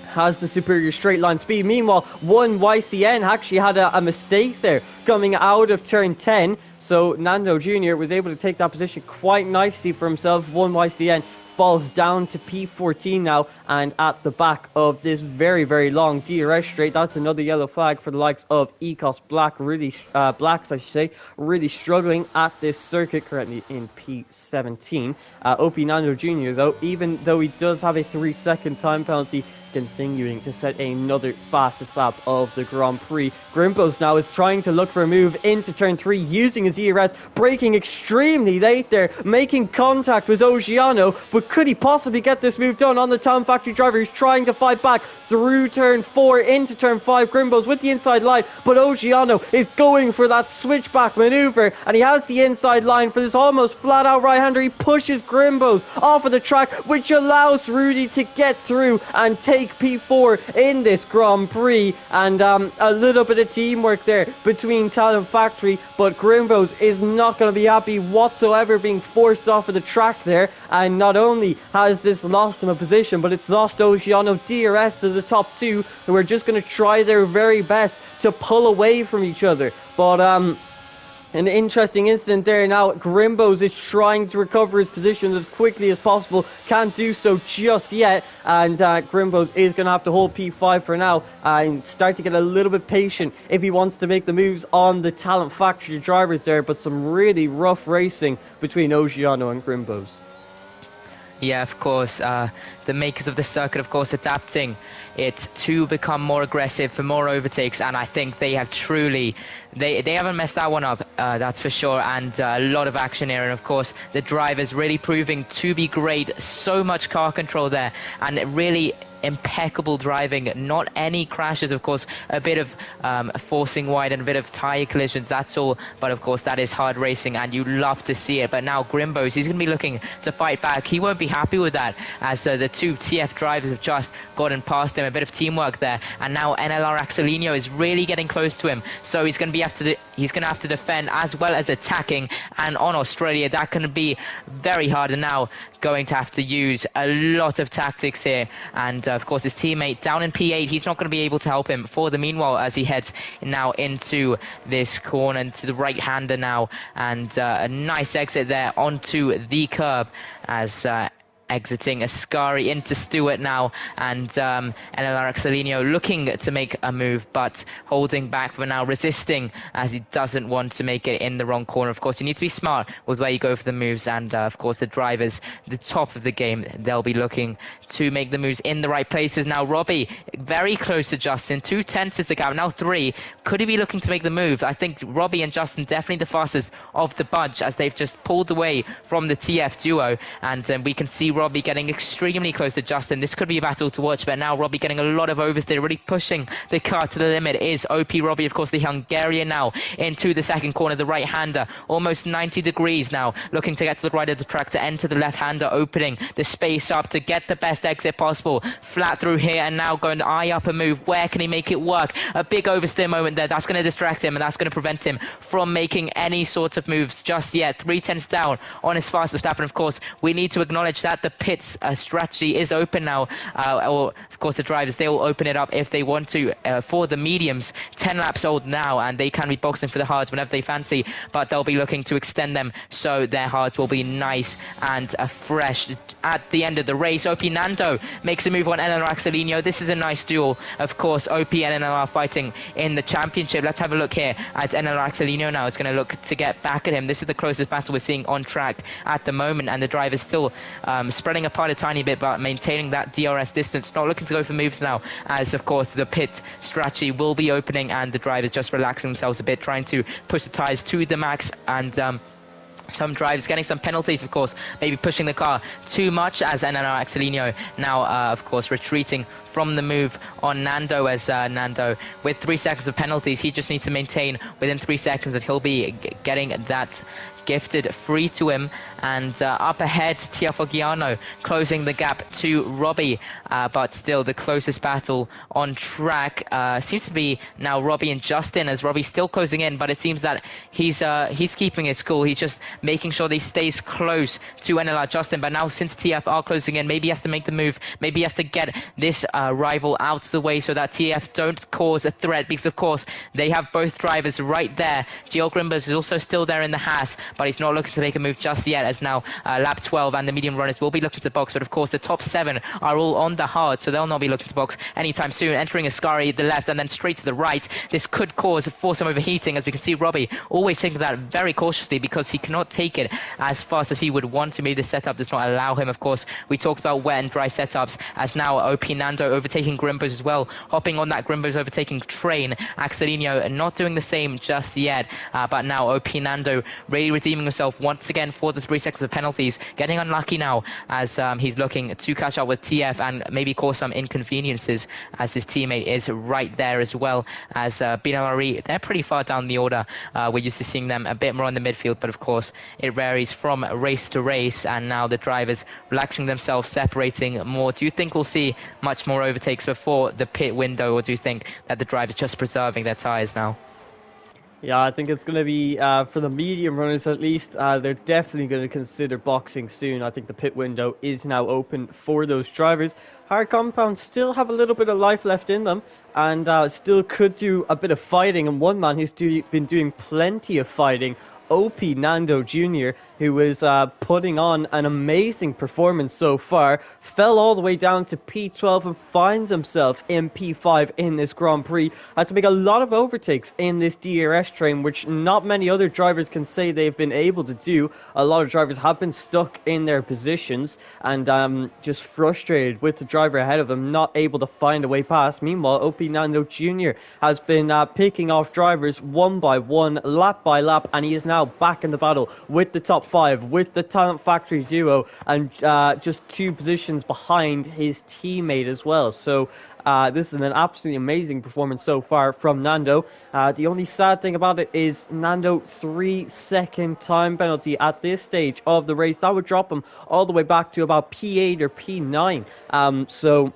has the superior straight line speed. Meanwhile, 1YCN actually had a mistake there coming out of turn 10, so Nando Jr. was able to take that position quite nicely for himself. 1YCN falls down to P14 now, and at the back of this very, very long DRS straight. That's another yellow flag for the likes of Ecos Black, Blacks, I should say, really struggling at this circuit, currently in P17. OP Nando Jr., though, even though he does have a 3-second time penalty, continuing to set another fastest lap of the Grand Prix. Grimbos now is trying to look for a move into turn 3 using his ERS, braking extremely late there, making contact with Ogiano, but could he possibly get this move done on the Town Factory driver, who's trying to fight back through turn 4 into turn 5. Grimbos with the inside line, but Ogiano is going for that switchback maneuver, and he has the inside line for this almost flat out right-hander. He pushes Grimbos off of the track, which allows Rudy to get through and take P4 in this Grand Prix. And a little bit of teamwork there between Talent Factory, but Grimbos is not going to be happy whatsoever being forced off of the track there. And not only has this lost him a position, but it's lost Ogiano DRS to the top 2, who are just going to try their very best to pull away from each other. But an interesting incident there now. Grimbos is trying to recover his position as quickly as possible. Can't do so just yet. And Grimbos is going to have to hold P5 for now and start to get a little bit patient if he wants to make the moves on the Talent Factory drivers there. But some really rough racing between Ogiano and Grimbos. Yeah, of course. The makers of the circuit, of course, adapting it to become more aggressive for more overtakes, and I think they have truly, they haven't messed that one up, that's for sure. And a lot of action here, and of course the drivers really proving to be great. So much car control there, and really impeccable driving, not any crashes. Of course, a bit of forcing wide and a bit of tire collisions, that's all, but of course that is hard racing and you love to see it. But now Grimbos, he's going to be looking to fight back. He won't be happy with that, as the two TF drivers have just gotten past him. A bit of teamwork there, and now NLR Axelinho is really getting close to him, so he's going to have to defend as well as attacking. And on Australia, that can be very hard, and now going to have to use a lot of tactics here. And of course his teammate down in P8, he's not going to be able to help him for the meanwhile, as he heads now into this corner to the right hander now, and a nice exit there onto the curb, as exiting Ascari into Stewart now, and NLR Axelinho looking to make a move, but holding back for now, resisting as he doesn't want to make it in the wrong corner. Of course, you need to be smart with where you go for the moves, and of course the drivers, the top of the game, they'll be looking to make the moves in the right places. Now Robbie very close to Justin, 2/10 is the gap, now 3. Could he be looking to make the move? I think Robbie and Justin definitely the fastest of the bunch, as they've just pulled away from the TF duo, and we can see Robbie getting extremely close to Justin. This could be a battle to watch, but now Robbie getting a lot of oversteer, really pushing the car to the limit is OP Robbie, of course the Hungarian, now into the second corner, the right-hander, almost 90 degrees now, looking to get to the right of the track to enter the left-hander, opening the space up to get the best exit possible, flat through here, and now going to eye up a move. Where can he make it work? A big oversteer moment there, that's going to distract him, and that's going to prevent him from making any sort of moves just yet. 3/10 down on his fastest lap, and of course we need to acknowledge that the pits strategy is open now, or of course the drivers, they will open it up if they want to for the mediums. 10 laps old now, and they can be boxing for the hards whenever they fancy, but they'll be looking to extend them so their hards will be nice and fresh at the end of the race. OP Nando makes a move on NLR Axelinho. This is a nice duel, of course. OP and NLR fighting in the championship. Let's have a look here as NLR Axelinho now is going to look to get back at him. This is the closest battle we're seeing on track at the moment, and the drivers still spreading apart a tiny bit but maintaining that DRS distance, not looking to go for moves now, as of course the pit strategy will be opening and the drivers just relaxing themselves a bit, trying to push the tyres to the max, and some drivers getting some penalties, of course, maybe pushing the car too much, as NNR Axelinho now of course retreating from the move on Nando, as Nando with 3 seconds of penalties, he just needs to maintain within 3 seconds that he'll be getting that gifted free to him. And up ahead, Tiafogiano closing the gap to Robbie, but still the closest battle on track seems to be now Robbie and Justin, as Robbie's still closing in, but it seems that he's keeping his cool. He's just making sure that he stays close to NLR Justin, but now since TF are closing in, maybe he has to make the move, maybe he has to get this rival out of the way so that TF don't cause a threat, because of course they have both drivers right there. Gio Grimbers is also still there in the Haas, but he's not looking to make a move just yet, as now lap 12 and the medium runners will be looking to box, but of course the top 7 are all on the hard, so they'll not be looking to box anytime soon. Entering Ascari the left and then straight to the right, this could force some overheating, as we can see Robbie always taking that very cautiously because he cannot take it as fast as he would want to. Maybe the setup does not allow him. Of course, we talked about wet and dry setups, as now OP Nando overtaking Grimbos as well, hopping on that Grimbos overtaking train. Axelinho not doing the same just yet, but now OP Nando really redeeming himself once again for the 3 seconds of penalties, getting unlucky now as he's looking to catch up with TF and maybe cause some inconveniences, as his teammate is right there as well, as Binamari, they're pretty far down the order. We're used to seeing them a bit more on the midfield, but of course it varies from race to race, and now the drivers relaxing themselves, separating more. Do you think we'll see much more overtakes before the pit window, or do you think that the drivers just preserving their tyres now? Yeah, I think it's going to be, for the medium runners at least, they're definitely going to consider boxing soon. I think the pit window is now open for those drivers. Hard compounds still have a little bit of life left in them, and still could do a bit of fighting. And one man who's been doing plenty of fighting, OP Nando Jr., who was putting on an amazing performance so far, fell all the way down to P12 and finds himself in P5 in this Grand Prix. Had to make a lot of overtakes in this DRS train, which not many other drivers can say they've been able to do. A lot of drivers have been stuck in their positions and just frustrated with the driver ahead of them, not able to find a way past. Meanwhile, OP Nando Jr. has been picking off drivers one by one, lap by lap, and he is now back in the battle with the top 5, with the Talent Factory duo, and just 2 positions behind his teammate as well. So this is an absolutely amazing performance so far from Nando. The only sad thing about it is Nando 3-second time penalty at this stage of the race. That would drop him all the way back to about P8 or P9. So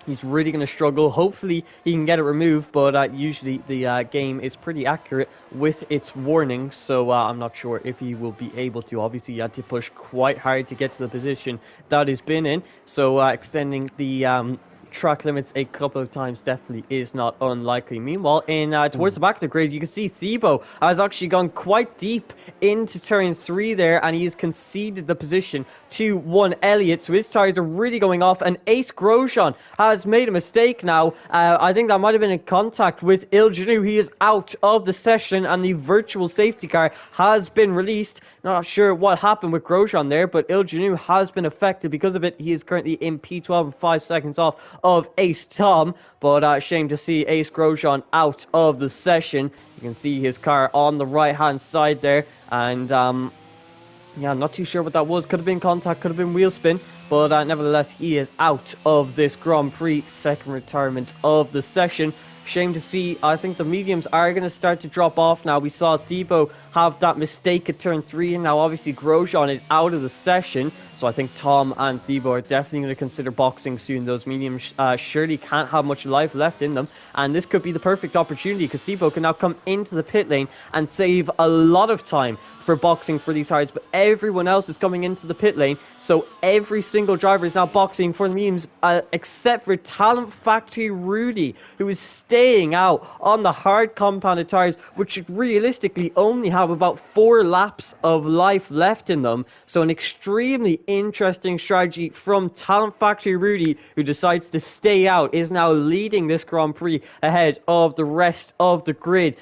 he's really going to struggle. Hopefully he can get it removed, but usually the game is pretty accurate with its warnings, so I'm not sure if he will be able to. Obviously he had to push quite hard to get to the position that he's been in, so extending the track limits a couple of times definitely is not unlikely. Meanwhile, in towards the back of the grid, you can see Thebo has actually gone quite deep into turn 3 there, and he has conceded the position to 1 Elliott, so his tyres are really going off, and Ace Grosjean has made a mistake now. I think that might have been in contact with Il Genu. He is out of the session, and the virtual safety car has been released. Not sure what happened with Grosjean there, but Il Genu has been affected because of it. He is currently in P12 and 5 seconds off of Ace Tom, but shame to see Ace Grosjean out of the session. You can see his car on the right hand side there, and yeah, I'm not too sure what that was. Could have been contact, could have been wheel spin, but nevertheless, he is out of this Grand Prix, second retirement of the session. Shame to see. I think the mediums are going to start to drop off now. We saw Thebo have that mistake at turn 3, and now obviously Grosjean is out of the session, so I think Tom and Thebo are definitely going to consider boxing soon. Those mediums surely can't have much life left in them, and this could be the perfect opportunity because Thebo can now come into the pit lane and save a lot of time for boxing for these hards, but everyone else is coming into the pit lane, so every single driver is now boxing for the mediums, except for Talent Factory Rudy, who is staying out on the hard compounded tires, which should realistically only have about 4 laps of life left in them. So an extremely interesting strategy from Talent Factory Rudy, who decides to stay out, is now leading this Grand Prix ahead of the rest of the grid.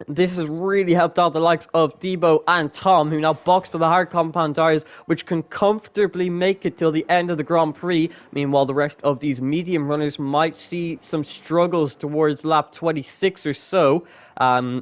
This has really helped out the likes of Thebo and Tom, who now box to the hard compound tires, which can comfortably make it till the end of the Grand Prix. Meanwhile, the rest of these medium runners might see some struggles towards lap 26 or so.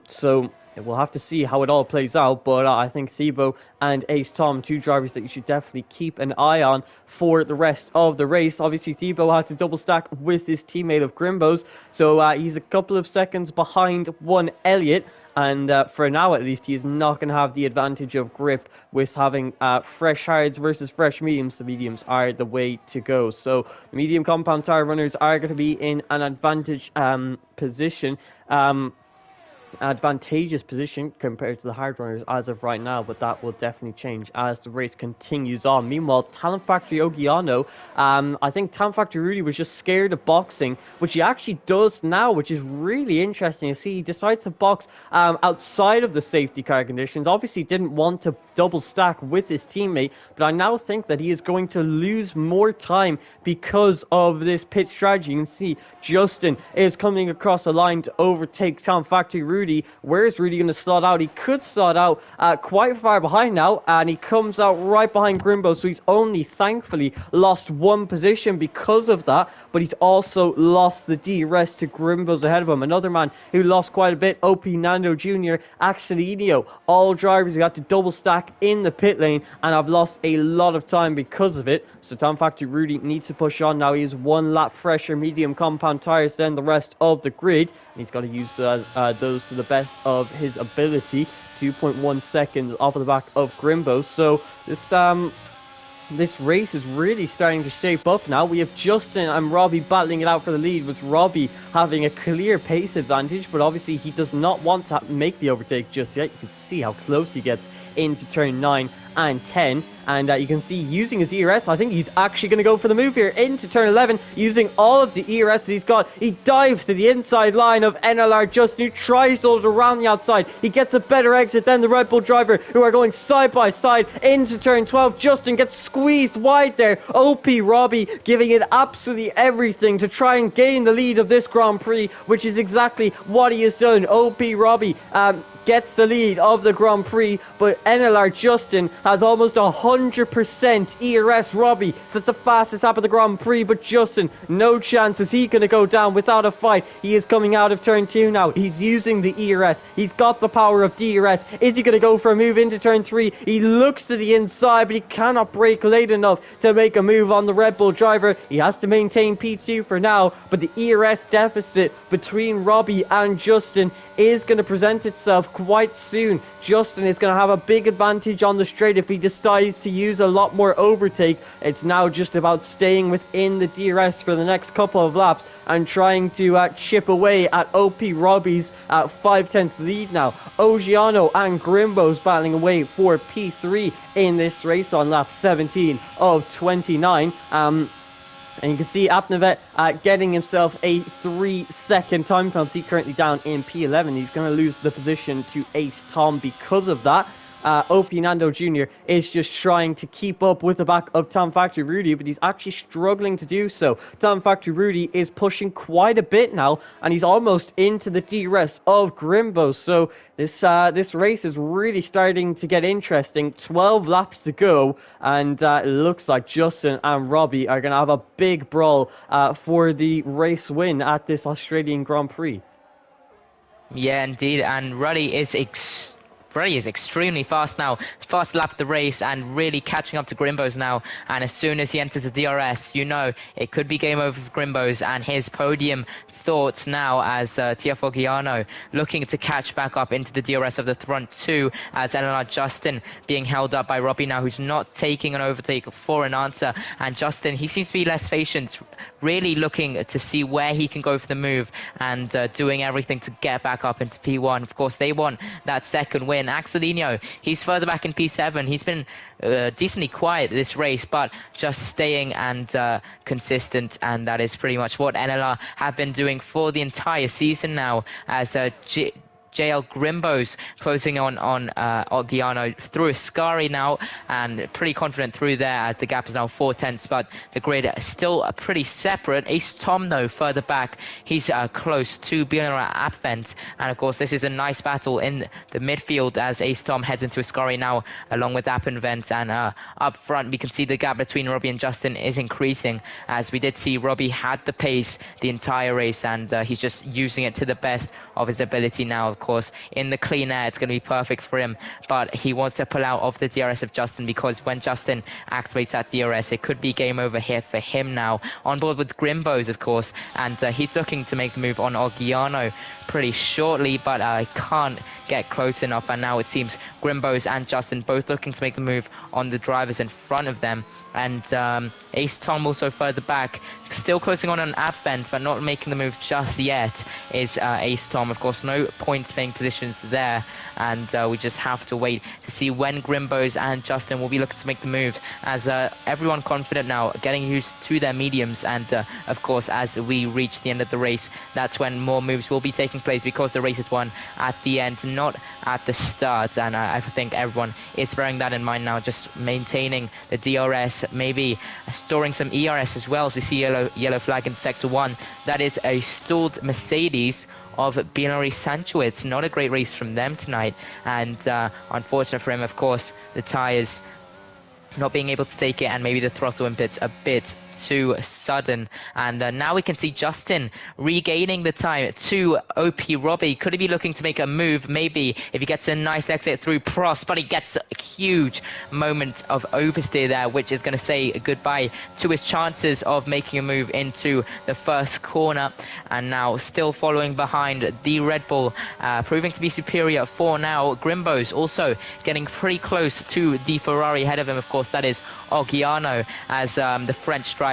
So we'll have to see how it all plays out, but I think Thebo and Ace Tom, 2 drivers that you should definitely keep an eye on for the rest of the race. Obviously, Thebo had to double stack with his teammate of Grimbos, so he's a couple of seconds behind 1 Elliott, and for now at least, he is not going to have the advantage of grip with having fresh hards versus fresh mediums. The mediums are the way to go, so the medium compound tire runners are going to be in an advantageous position compared to the hard runners as of right now, but that will definitely change as the race continues on. Meanwhile, Talent Factory Ogiano, I think Talent Factory Rudy was just scared of boxing, which he actually does now, which is really interesting to see. He decides to box outside of the safety car conditions. Obviously didn't want to double stack with his teammate, but I now think that he is going to lose more time because of this pit strategy. You can see Justin is coming across the line to overtake Talent Factory Rudy. Where is Rudy going to slot out? He could slot out quite far behind now, and he comes out right behind Grimbo, so he's only thankfully lost 1 position because of that, but he's also lost the DRS to Grimbo's ahead of him. Another man who lost quite a bit, OP Nando Jr., Axelinio, all drivers who had to double stack in the pit lane, and I've lost a lot of time because of it. So Talent Factory Rudy needs to push on now. He has 1 lap fresher medium compound tires than the rest of the grid. He's got to use those to the best of his ability. 2.1 seconds off of the back of Grimbo. So this race is really starting to shape up now. We have Justin and Robbie battling it out for the lead, with Robbie having a clear pace advantage, but obviously he does not want to make the overtake just yet. You can see how close he gets into turn 9 and 10, and you can see using his ERS, I think he's actually going to go for the move here into turn 11, using all of the ERS that he's got. He dives to the inside line of NLR Justin, who tries to hold around the outside. He gets a better exit than the Red Bull driver, who are going side by side into turn 12. Justin gets squeezed wide there. OP Robbie giving it absolutely everything to try and gain the lead of this Grand Prix, which is exactly what he has done. OP Robbie gets the lead of the Grand Prix, but NLR Justin has almost 100% ERS. Robbie, that's the fastest lap of the Grand Prix, but Justin, no chance is he going to go down without a fight. He is coming out of turn 2 now. He's using the ERS. He's got the power of DRS. Is he going to go for a move into turn 3? He looks to the inside, but he cannot brake late enough to make a move on the Red Bull driver. He has to maintain P2 for now, but the ERS deficit between Robbie and Justin is going to present itself quite soon. Justin is going to have a big advantage on the straight if he decides to use a lot more overtake. It's now just about staying within the DRS for the next couple of laps and trying to chip away at OP Robbie's 5/10 lead now. Ogiano and Grimbo's battling away for P3 in this race on lap 17 of 29. And you can see Apnevet getting himself a 3-second time penalty, currently down in P11. He's going to lose the position to Ace Tom because of that. OP Nando Jr. is just trying to keep up with the back of Tom Factory Rudy, but he's actually struggling to do so. Tom Factory Rudy is pushing quite a bit now, and he's almost into the DRS of Grimbo. So this race is really starting to get interesting. 12 laps to go, and it looks like Justin and Robbie are going to have a big brawl for the race win at this Australian Grand Prix. Yeah, indeed, and Ruddy is extremely fast now. First lap of the race and really catching up to Grimbo's now. And as soon as he enters the DRS, you know it could be game over for Grimbo's and his podium thoughts now as Tiafo Giano looking to catch back up into the DRS of the front two as NLR Justin being held up by Robbie now, who's not taking an overtake for an answer. And Justin, he seems to be less patient, really looking to see where he can go for the move and doing everything to get back up into P1. Of course, they want that second win. Axelino, he's further back in P7. He's been decently quiet this race, but just staying and consistent, and that is pretty much what NLR have been doing for the entire season now, as JL Grimbo's closing on Giano through Ascari now, and pretty confident through there as the gap is now 4/10, but the grid is still pretty separate. Ace Tom, though, further back, he's close to Bionera Apvent, and of course this is a nice battle in the midfield as Ace Tom heads into Ascari now along with Apvent, and up front we can see the gap between Robbie and Justin is increasing, as we did see Robbie had the pace the entire race, and he's just using it to the best of his ability now. Of course, in the clean air it's going to be perfect for him, but he wants to pull out of the DRS of Justin, because when Justin activates that DRS it could be game over here for him now. On board with Grimbo's, of course, and he's looking to make the move on Orgiano pretty shortly, but I can't get close enough, and now it seems Grimbo's and Justin both looking to make the move on the drivers in front of them, and Ace Tom also further back, still closing on an Advent but not making the move just yet is Ace Tom. Of course, no points paying positions there, and we just have to wait to see when Grimbo's and Justin will be looking to make the moves, as everyone confident now, getting used to their mediums, and of course as we reach the end of the race, that's when more moves will be taking place, because the race is won at the end, not at the start, and I think everyone is bearing that in mind now, just maintaining the DRS, maybe storing some ERS as well. To see yellow flag in sector 1, that is a stalled Mercedes of Binari Sanchowitz. Not a great race from them tonight, and unfortunate for him, of course, the tyres not being able to take it, and maybe the throttle inputs a bit too sudden. And now we can see Justin regaining the time to OP Robbie. Could he be looking to make a move? Maybe if he gets a nice exit through Prost, but he gets a huge moment of oversteer there, which is going to say goodbye to his chances of making a move into the first corner. And now still following behind the Red Bull, proving to be superior for now. Grimbo's also getting pretty close to the Ferrari ahead of him. Of course, that is Orgiano, as the French driver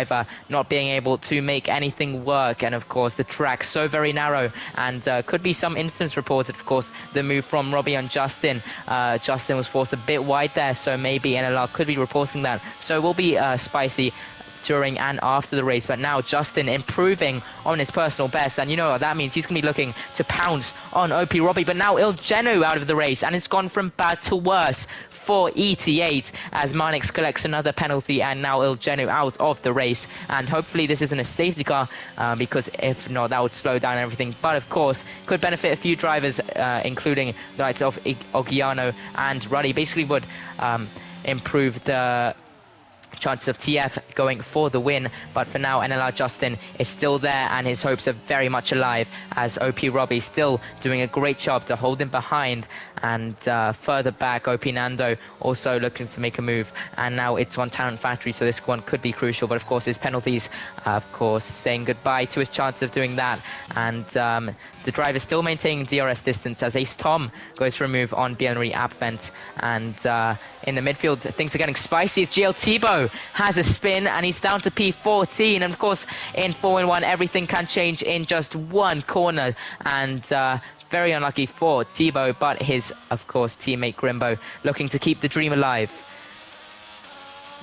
not being able to make anything work, and of course the track so very narrow, and could be some incidents reported. Of course, the move from Robbie on Justin, Justin was forced a bit wide there, so maybe NLR could be reporting that, so it will be spicy during and after the race. But now Justin improving on his personal best, and you know what that means, he's going to be looking to pounce on OP Robbie. But now Il Genu out of the race, and it's gone from bad to worse for ET8 as Marnix collects another penalty, and now Il Genu out of the race. And hopefully this isn't a safety car, because if not, that would slow down everything. But of course, could benefit a few drivers, including the likes of Ogiano and Ruddy. Basically would improve the chances of TF going for the win. But for now, NLR Justin is still there, and his hopes are very much alive, as OP Robbie still doing a great job to hold him behind. And further back, OP Nando also looking to make a move, and now it's on Talent Factory, so this one could be crucial. But of course his penalties, of course, saying goodbye to his chance of doing that. And the driver still maintaining DRS distance as Ace Tom goes for a move on Bienri Apvent. And in the midfield, things are getting spicy as GL Tebow has a spin, and he's down to P14. And of course, in 4-in-1, everything can change in just one corner. And very unlucky for Tebow, but his, of course, teammate Grimbo looking to keep the dream alive.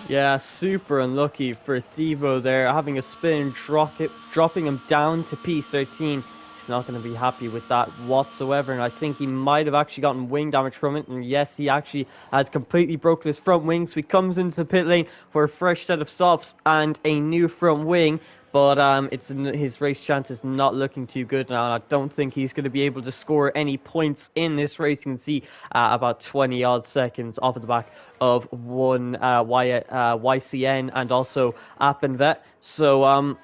Yeah, super unlucky for Thibaut there, having a spin, dropping him down to P13. He's not going to be happy with that whatsoever, and I think he might have actually gotten wing damage from it. And yes, he actually has completely broken his front wing, so he comes into the pit lane for a fresh set of softs and a new front wing. But his race chance is not looking too good now, and I don't think he's going to be able to score any points in this race. You can see about 20 odd seconds off of the back of one YCN and also Appenvet. So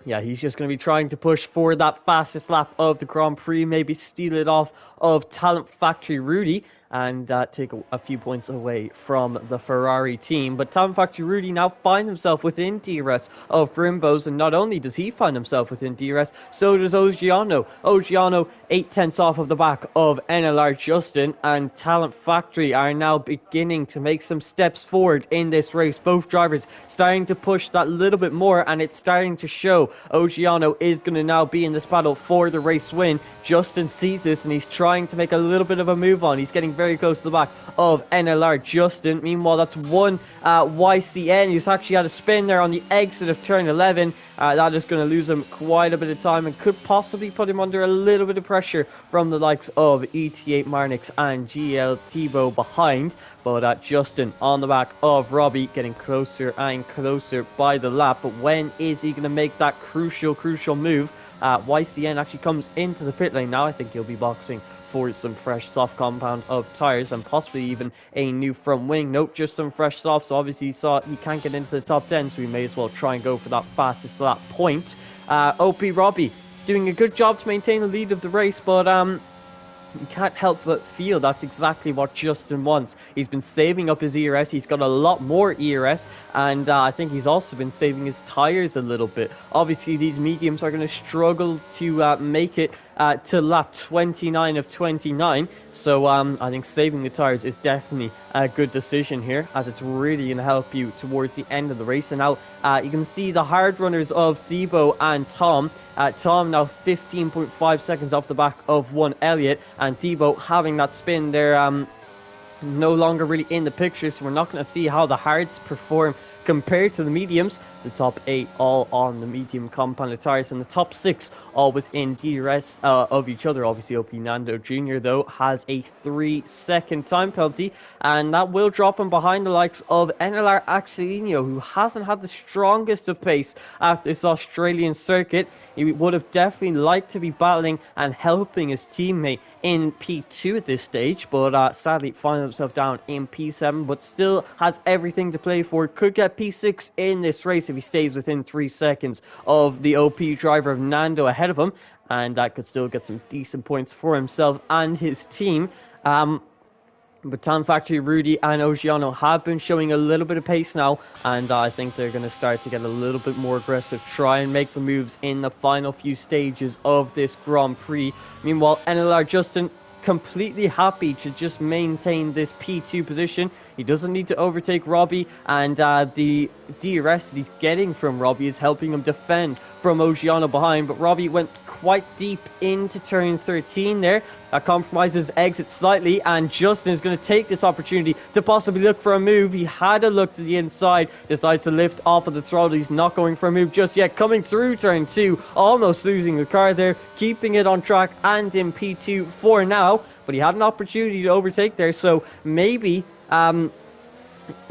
yeah, he's just going to be trying to push for that fastest lap of the Grand Prix, maybe steal it off of Talent Factory Rudy and take a few points away from the Ferrari team. But Talent Factory Rudy now finds himself within DRS of Brimbos, and not only does he find himself within DRS, so does Ogiano. Ogiano 8 tenths off of the back of NLR Justin, and Talent Factory are now beginning to make some steps forward in this race. Both drivers starting to push that little bit more, and it's starting to show. Ogiano is going to now be in this battle for the race win. Justin sees this and he's trying to make a little bit of a move on. He's getting very close to the back of NLR Justin. Meanwhile, that's one YCN who's actually had a spin there on the exit of turn 11. That is going to lose him quite a bit of time and could possibly put him under a little bit of pressure from the likes of ET8 Marnix and GL Thibaut behind. But Justin on the back of Robbie, getting closer and closer by the lap. But when is he going to make that crucial move? YCN actually comes into the pit lane now. I think he'll be boxing for some fresh soft compound of tyres and possibly even a new front wing. Nope, just some fresh soft. So obviously he saw he can't get into the top 10, so we may as well try and go for that fastest lap point. OP Robbie doing a good job to maintain the lead of the race, but you can't help but feel that's exactly what Justin wants. He's been saving up his ERS. He's got a lot more ERS, and I think he's also been saving his tyres a little bit. Obviously, these mediums are going to struggle to make it to lap 29 of 29. So I think saving the tyres is definitely a good decision here, as it's really going to help you towards the end of the race. And now you can see the hard runners of Thibaut and Tom. Tom now 15.5 seconds off the back of one Elliott, and Thibaut having that spin there no longer really in the picture, so we're not going to see how the hards perform compared to the mediums. The top 8 all on the medium compounded tyres, and the top 6 all within DRS of each other. Obviously, OP Nando Jr. though has a 3-second time penalty, and that will drop him behind the likes of NLR Axelino, who hasn't had the strongest of pace at this Australian circuit. He would have definitely liked to be battling and helping his teammate in P2 at this stage, but sadly finding himself down in P7, but still has everything to play for. Could get P6 in this race if he stays within 3 seconds of the OP driver of Nando ahead of him, and that could still get some decent points for himself and his team. But Talent Factory, Rudy and Ogiano have been showing a little bit of pace now, and I think they're going to start to get a little bit more aggressive, try and make the moves in the final few stages of this Grand Prix. Meanwhile, NLR Justin completely happy to just maintain this P2 position. He doesn't need to overtake Robbie, and the DRS that he's getting from Robbie is helping him defend from Ogiano behind, but Robbie went quite deep into turn 13 there. That compromises exit slightly, and Justin is going to take this opportunity to possibly look for a move. He had a look to the inside, decides to lift off of the throttle. He's not going for a move just yet. Coming through turn 2, almost losing the car there, keeping it on track and in P2 for now, but he had an opportunity to overtake there, so maybe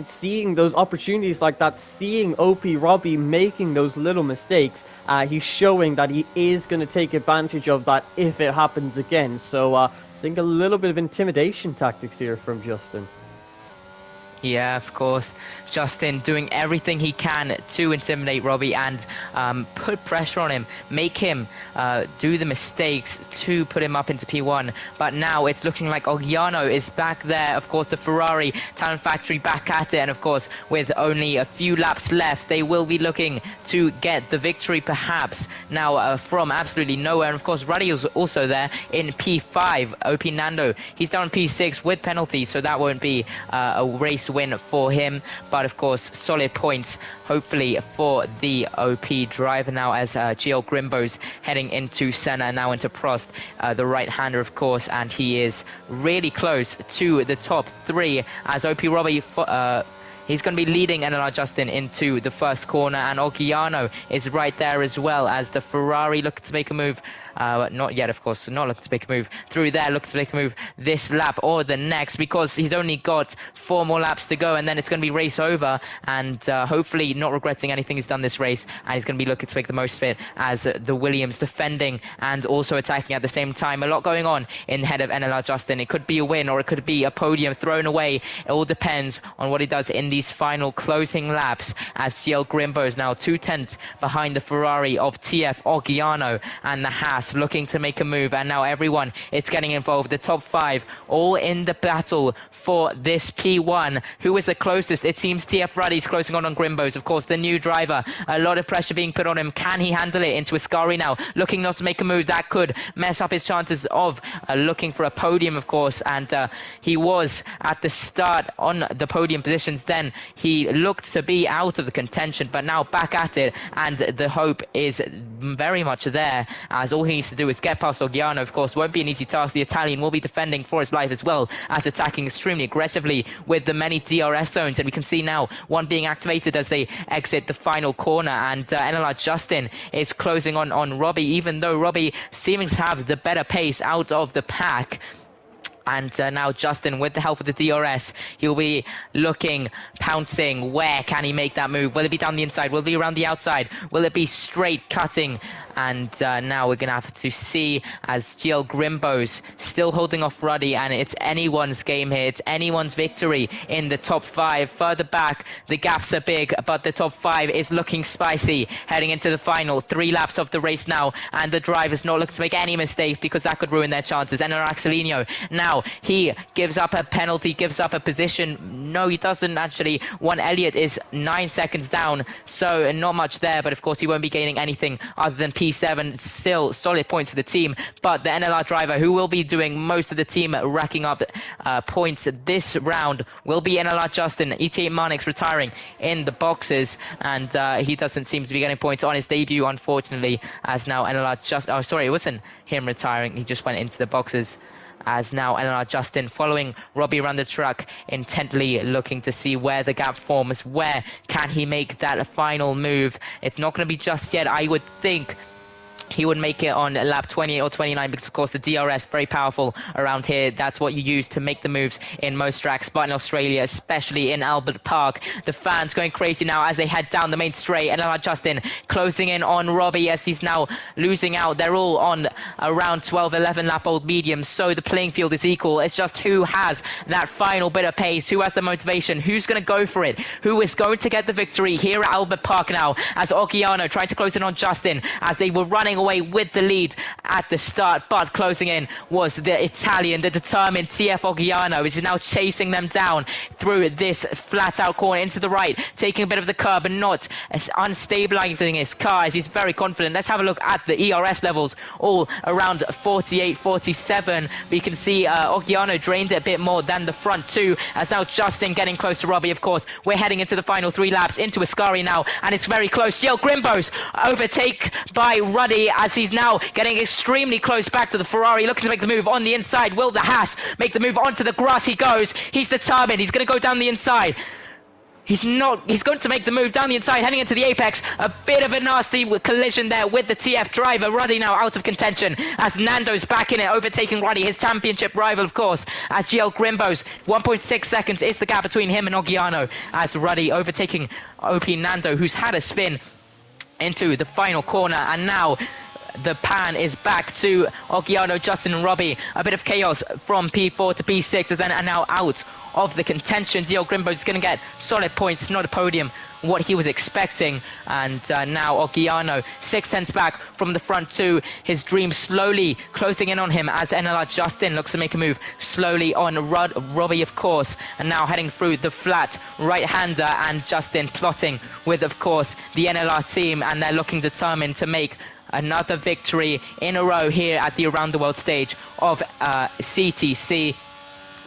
seeing those opportunities like that, seeing OP Robbie making those little mistakes, he's showing that he is going to take advantage of that if it happens again. So I think a little bit of intimidation tactics here from Justin. Yeah, of course. Justin doing everything he can to intimidate Robbie and put pressure on him, make him do the mistakes to put him up into P1. But now it's looking like Ogiano is back there. Of course, the Ferrari Talent Factory back at it. And of course, with only a few laps left, they will be looking to get the victory perhaps now from absolutely nowhere. And of course, Ruddy is also there in P5. OP Nando, he's down P6 with penalties, so that won't be a race win for him, but of course solid points hopefully for the OP driver now, as GL Grimbo's heading into Senna, now into Prost, the right hander of course, and he is really close to the top 3 as OP Robbie He's going to be leading NLR Justin into the first corner, and Ogiano is right there as well as the Ferrari looking to make a move. Not yet, of course, not looking to make a move through there, looking to make a move this lap or the next, because he's only got 4 more laps to go, and then it's going to be race over, and hopefully not regretting anything he's done this race, and he's going to be looking to make the most of it as the Williams defending and also attacking at the same time. A lot going on in the head of NLR Justin. It could be a win or it could be a podium thrown away. It all depends on what he does in these final closing laps, as Giel Grimbo is now 2/10 behind the Ferrari of TF Ogiano and the Haas looking to make a move, and now everyone is getting involved. The top 5 all in the battle for this P1. Who is the closest? It seems TF Ruddy's closing on Grimbo's, of course, the new driver. A lot of pressure being put on him. Can he handle it? Into Ascari now, looking not to make a move. That could mess up his chances of looking for a podium, of course, and he was at the start on the podium positions. Then he looked to be out of the contention, but now back at it, and the hope is very much there, as all he needs to do is get past Ogiano. Of course, won't be an easy task. The Italian will be defending for his life as well as attacking extremely aggressively with the many DRS zones, and we can see now one being activated as they exit the final corner, and NLR Justin is closing on Robbie, even though Robbie seeming to have the better pace out of the pack. And now Justin, with the help of the DRS, he'll be looking, pouncing. Where can he make that move? Will it be down the inside? Will it be around the outside? Will it be straight cutting? And now we're going to have to see, as Giel Grimbo's still holding off Ruddy, and it's anyone's game here. It's anyone's victory in the top 5. Further back, the gaps are big, but the top 5 is looking spicy. Heading into the final 3 laps of the race now, and the driver's not looking to make any mistakes, because that could ruin their chances. And Axelino now, he gives up a penalty, gives up a position. No, he doesn't actually. One Elliott is 9 seconds down, so not much there, but of course he won't be gaining anything other than P7. Still solid points for the team, but the NLR driver, who will be doing most of the team racking up points this round, will be NLR Justin. ET8 Marnix retiring in the boxes, and he doesn't seem to be getting points on his debut, unfortunately, as now NLR Justin, oh sorry, it wasn't him retiring, he just went into the boxes, as now NLR Justin following Robbie around the track, intently looking to see where the gap forms. Where can he make that final move? It's not going to be just yet. I would think he would make it on lap 28 or 29, because of course the DRS very powerful around here. That's what you use to make the moves in most tracks, but in Australia, especially in Albert Park, the fans going crazy now as they head down the main straight. And Justin closing in on Robbie as he's now losing out. They're all on around 12, 11 lap old mediums, so the playing field is equal. It's just who has that final bit of pace, who has the motivation, who's going to go for it, who is going to get the victory here at Albert Park now, as Ogiano trying to close in on Justin as they were running away with the lead at the start, but closing in was the Italian, the determined TF Ogiano, which is now chasing them down through this flat out corner into the right, taking a bit of the curb and not unstabilizing his car as he's very confident. Let's have a look at the ERS levels, all around 48, 47. We can see Ogiano drained it a bit more than the front two, as now Justin getting close to Robbie. Of course, we're heading into the final 3 laps, into Ascari now, and it's very close. Giel Grimbo's overtake by Ruddy as he's now getting extremely close back to the Ferrari, looking to make the move on the inside. Will the Haas make the move onto the grass? He goes. He's determined. He's going to go down the inside. He's going to make the move down the inside, heading into the apex. A bit of a nasty collision there with the TF driver. Ruddy now out of contention as Nando's back in it, overtaking Ruddy, his championship rival, of course, as Giel Grimbo's 1.6 seconds is the gap between him and Ogiano, as Ruddy overtaking OP Nando, who's had a spin into the final corner. And now the pan is back to Ogiano, Justin and Robbie. A bit of chaos from P4 to P6, and then are now out of the contention. Giel Grimbo is going to get solid points, not a podium, what he was expecting. And now Ogiano 6/10 back from the front two. His dream slowly closing in on him as NLR Justin looks to make a move slowly on Robbie, of course. And now heading through the flat right-hander, and Justin plotting with, of course, the NLR team, and they're looking determined to make another victory in a row here at the Around the World stage of CTC.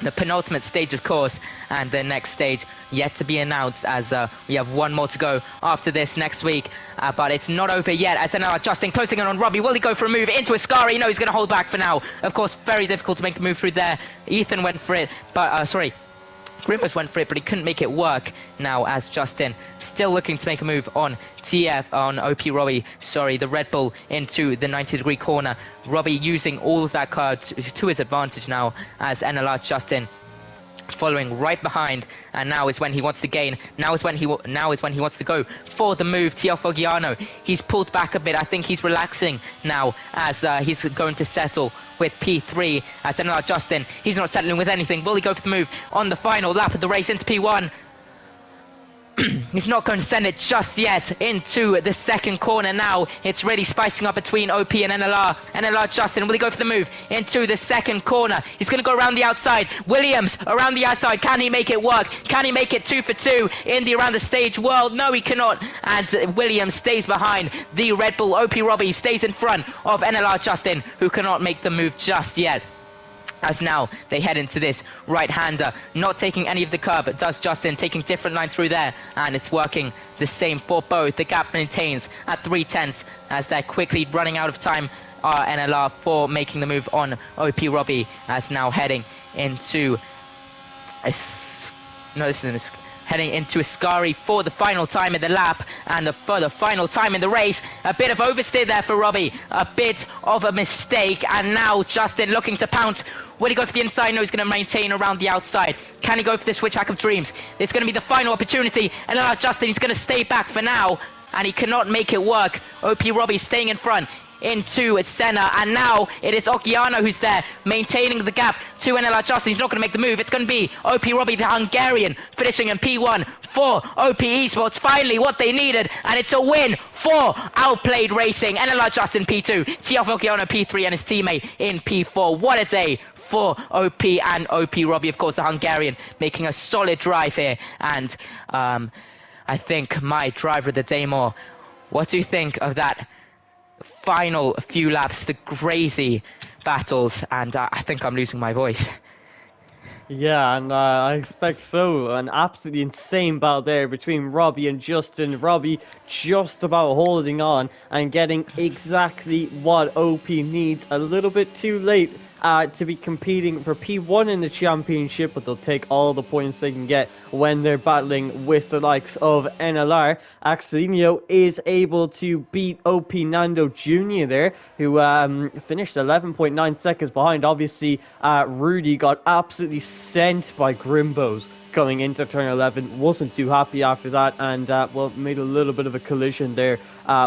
The penultimate stage, of course, and the next stage yet to be announced, as we have one more to go after this next week. But it's not over yet, as NLR Justin closing in on Robbie. Will he go for a move into Ascari? No, he's going to hold back for now. Of course, very difficult to make the move through there. Ethan went for it, but Grimbos went for it, but he couldn't make it work now as Justin still looking to make a move on OP Robbie, the Red Bull into the 90-degree corner. Robbie using all of that car to his advantage now as NLR Justin following right behind, and now is when he wants to gain. Now is when he wants to go for the move. TL Foggiano, he's pulled back a bit. I think he's relaxing now as he's going to settle with P3 as NLR Justin. He's not settling with anything. Will he go for the move on the final lap of the race into P1? He's not going to send it just yet into the second corner now. It's really spicing up between OP and NLR. NLR Justin, will he go for the move into the second corner? He's going to go around the outside. Williams around the outside. Can he make it work? Can he make it 2 for 2 in the around the stage world? No, he cannot. And Williams stays behind. The Red Bull OP Robbie stays in front of NLR Justin, who cannot make the move just yet. As now they head into this right-hander, not taking any of the curb, but does Justin, taking different line through there, and it's working the same for both. The gap maintains at 3/10 as they're quickly running out of time. NLR for making the move on OP Robbie, as now heading into heading into Ascari for the final time in the lap and for the final time in the race. A bit of oversteer there for Robbie, a bit of a mistake, and now Justin looking to pounce. Will he go for the inside? No, he's going to maintain around the outside. Can he go for the switch hack of dreams? It's going to be the final opportunity, and now Justin, he's going to stay back for now, and he cannot make it work. OP Robbie staying in front into Senna, and now it is Occhiano who's there, maintaining the gap to NLR Justin. He's not going to make the move. It's going to be OP Robbie, the Hungarian, finishing in P1 for OP Esports. Finally, what they needed, and it's a win for Outplayed Racing. NLR Justin P2, TF Occhiano P3, and his teammate in P4. What a day for OP and OP Robbie, of course, the Hungarian, making a solid drive here. And I think my driver of the day more. What do you think of that final few laps, the crazy battles? And I think I'm losing my voice. Yeah, and I expect so. An absolutely insane battle there between Robbie and Justin. Robbie just about holding on and getting exactly what OP needs. A little bit too late to be competing for P1 in the championship, but they'll take all the points they can get when they're battling with the likes of NLR. Axelinho is able to beat OP Nando Jr. there, who finished 11.9 seconds behind. Obviously, Rudy got absolutely sent by Grimbos coming into turn 11, wasn't too happy after that, and made a little bit of a collision there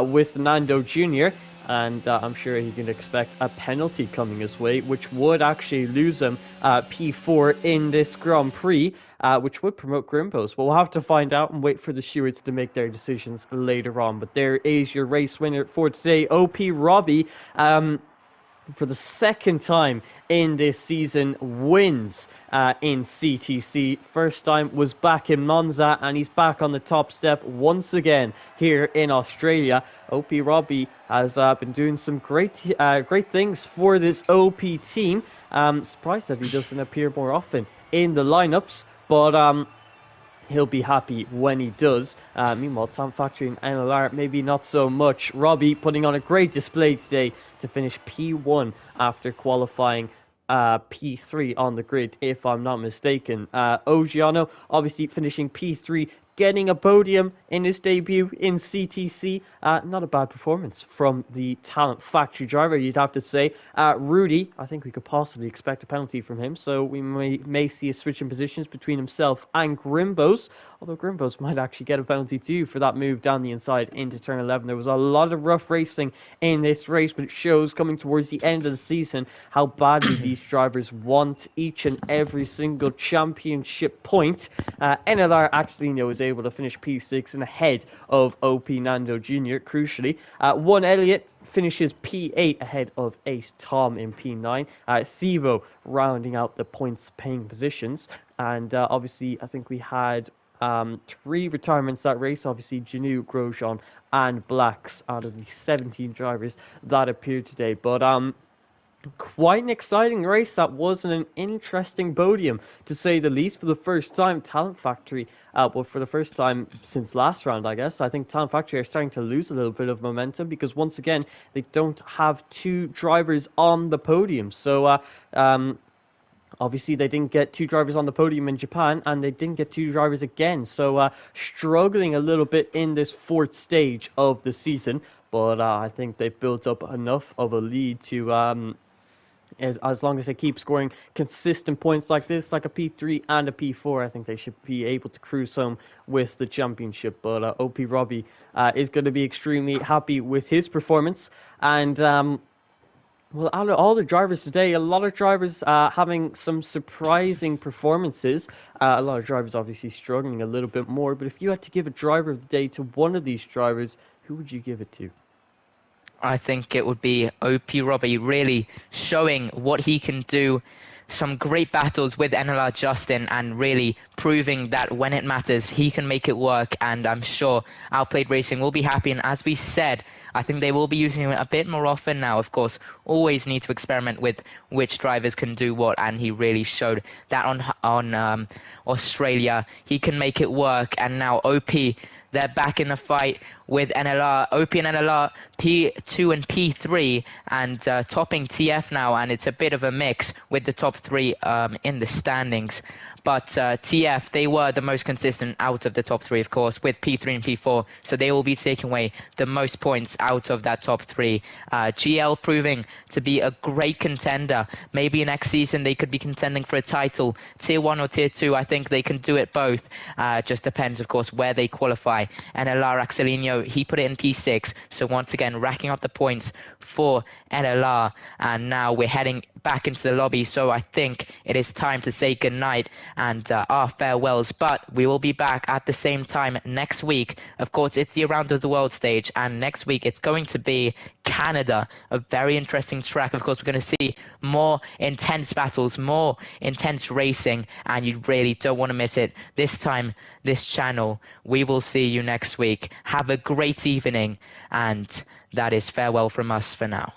with Nando Jr., and I'm sure he can expect a penalty coming his way, which would actually lose him P4 in this Grand Prix, which would promote Grimbos. But we'll have to find out and wait for the stewards to make their decisions later on. But there is your race winner for today, OP Robbie. For the second time in this season, wins in CTC. First time was back in Monza, and he's back on the top step once again here in Australia. OP Robbie has been doing some great things for this OP team. Surprised that he doesn't appear more often in the lineups, but he'll be happy when he does. Meanwhile, Talent Factory and NLR, maybe not so much. Robbie putting on a great display today to finish P1 after qualifying P3 on the grid, if I'm not mistaken. Ogiano obviously finishing P3, getting a podium in his debut in CTC. Not a bad performance from the Talent Factory driver, you'd have to say. Rudy, I think we could possibly expect a penalty from him, so we may see a switch in positions between himself and Grimbos, although Grimbos might actually get a penalty too for that move down the inside into turn 11. There was a lot of rough racing in this race, but it shows coming towards the end of the season how badly these drivers want each and every single championship point. NLR actually was able to finish P6 and ahead of OP Nando Jr. Crucially, One Elliott finishes P8 ahead of Ace Tom in P9. Thibaut rounding out the points paying positions, and obviously I think we had 3 retirements that race. Obviously Janu, Grosjean and Blacks out of the 17 drivers that appeared today, but quite an exciting race. That was an interesting podium, to say the least. For the first time, Talent Factory, for the first time since last round, I guess, I think Talent Factory are starting to lose a little bit of momentum, because once again, they don't have 2 drivers on the podium. So, Obviously, they didn't get two drivers on the podium in Japan, and they didn't get two drivers again. So, struggling a little bit in this fourth stage of the season. But I think they've built up enough of a lead to, as long as they keep scoring consistent points like this, like a P3 and a P4, I think they should be able to cruise home with the championship. But OP Robbie is going to be extremely happy with his performance. And well, out of all the drivers today, a lot of drivers having some surprising performances. A lot of drivers obviously struggling a little bit more. But if you had to give a driver of the day to one of these drivers, who would you give it to? I think it would be OP Robbie really showing what he can do. Some great battles with NLR Justin and really proving that when it matters, he can make it work. And I'm sure Outplayed Racing will be happy. And as we said, I think they will be using him a bit more often now. Of course, always need to experiment with which drivers can do what. And he really showed that on Australia. He can make it work. And now OP, they're back in the fight with NLR, OP and NLR, P2 and P3, and topping TF now, and it's a bit of a mix with the top three in the standings. But TF, they were the most consistent out of the top three, of course, with P3 and P4, so they will be taking away the most points out of that top three. GL proving to be a great contender. Maybe next season they could be contending for a title. Tier 1 or Tier 2, I think they can do it both. Just depends, of course, where they qualify. NLR Axelinho, he put it in P6, so once again, racking up the points for NLR, and now we're heading back into the lobby, so I think it is time to say goodnight and our farewells, but we will be back at the same time next week. Of course, it's the Around of the World stage, and next week it's going to be Canada, a very interesting track. Of course, we're going to see more intense battles, more intense racing, and you really don't want to miss it. This time, this channel, we will see you next week. Have a great evening, and that is farewell from us for now.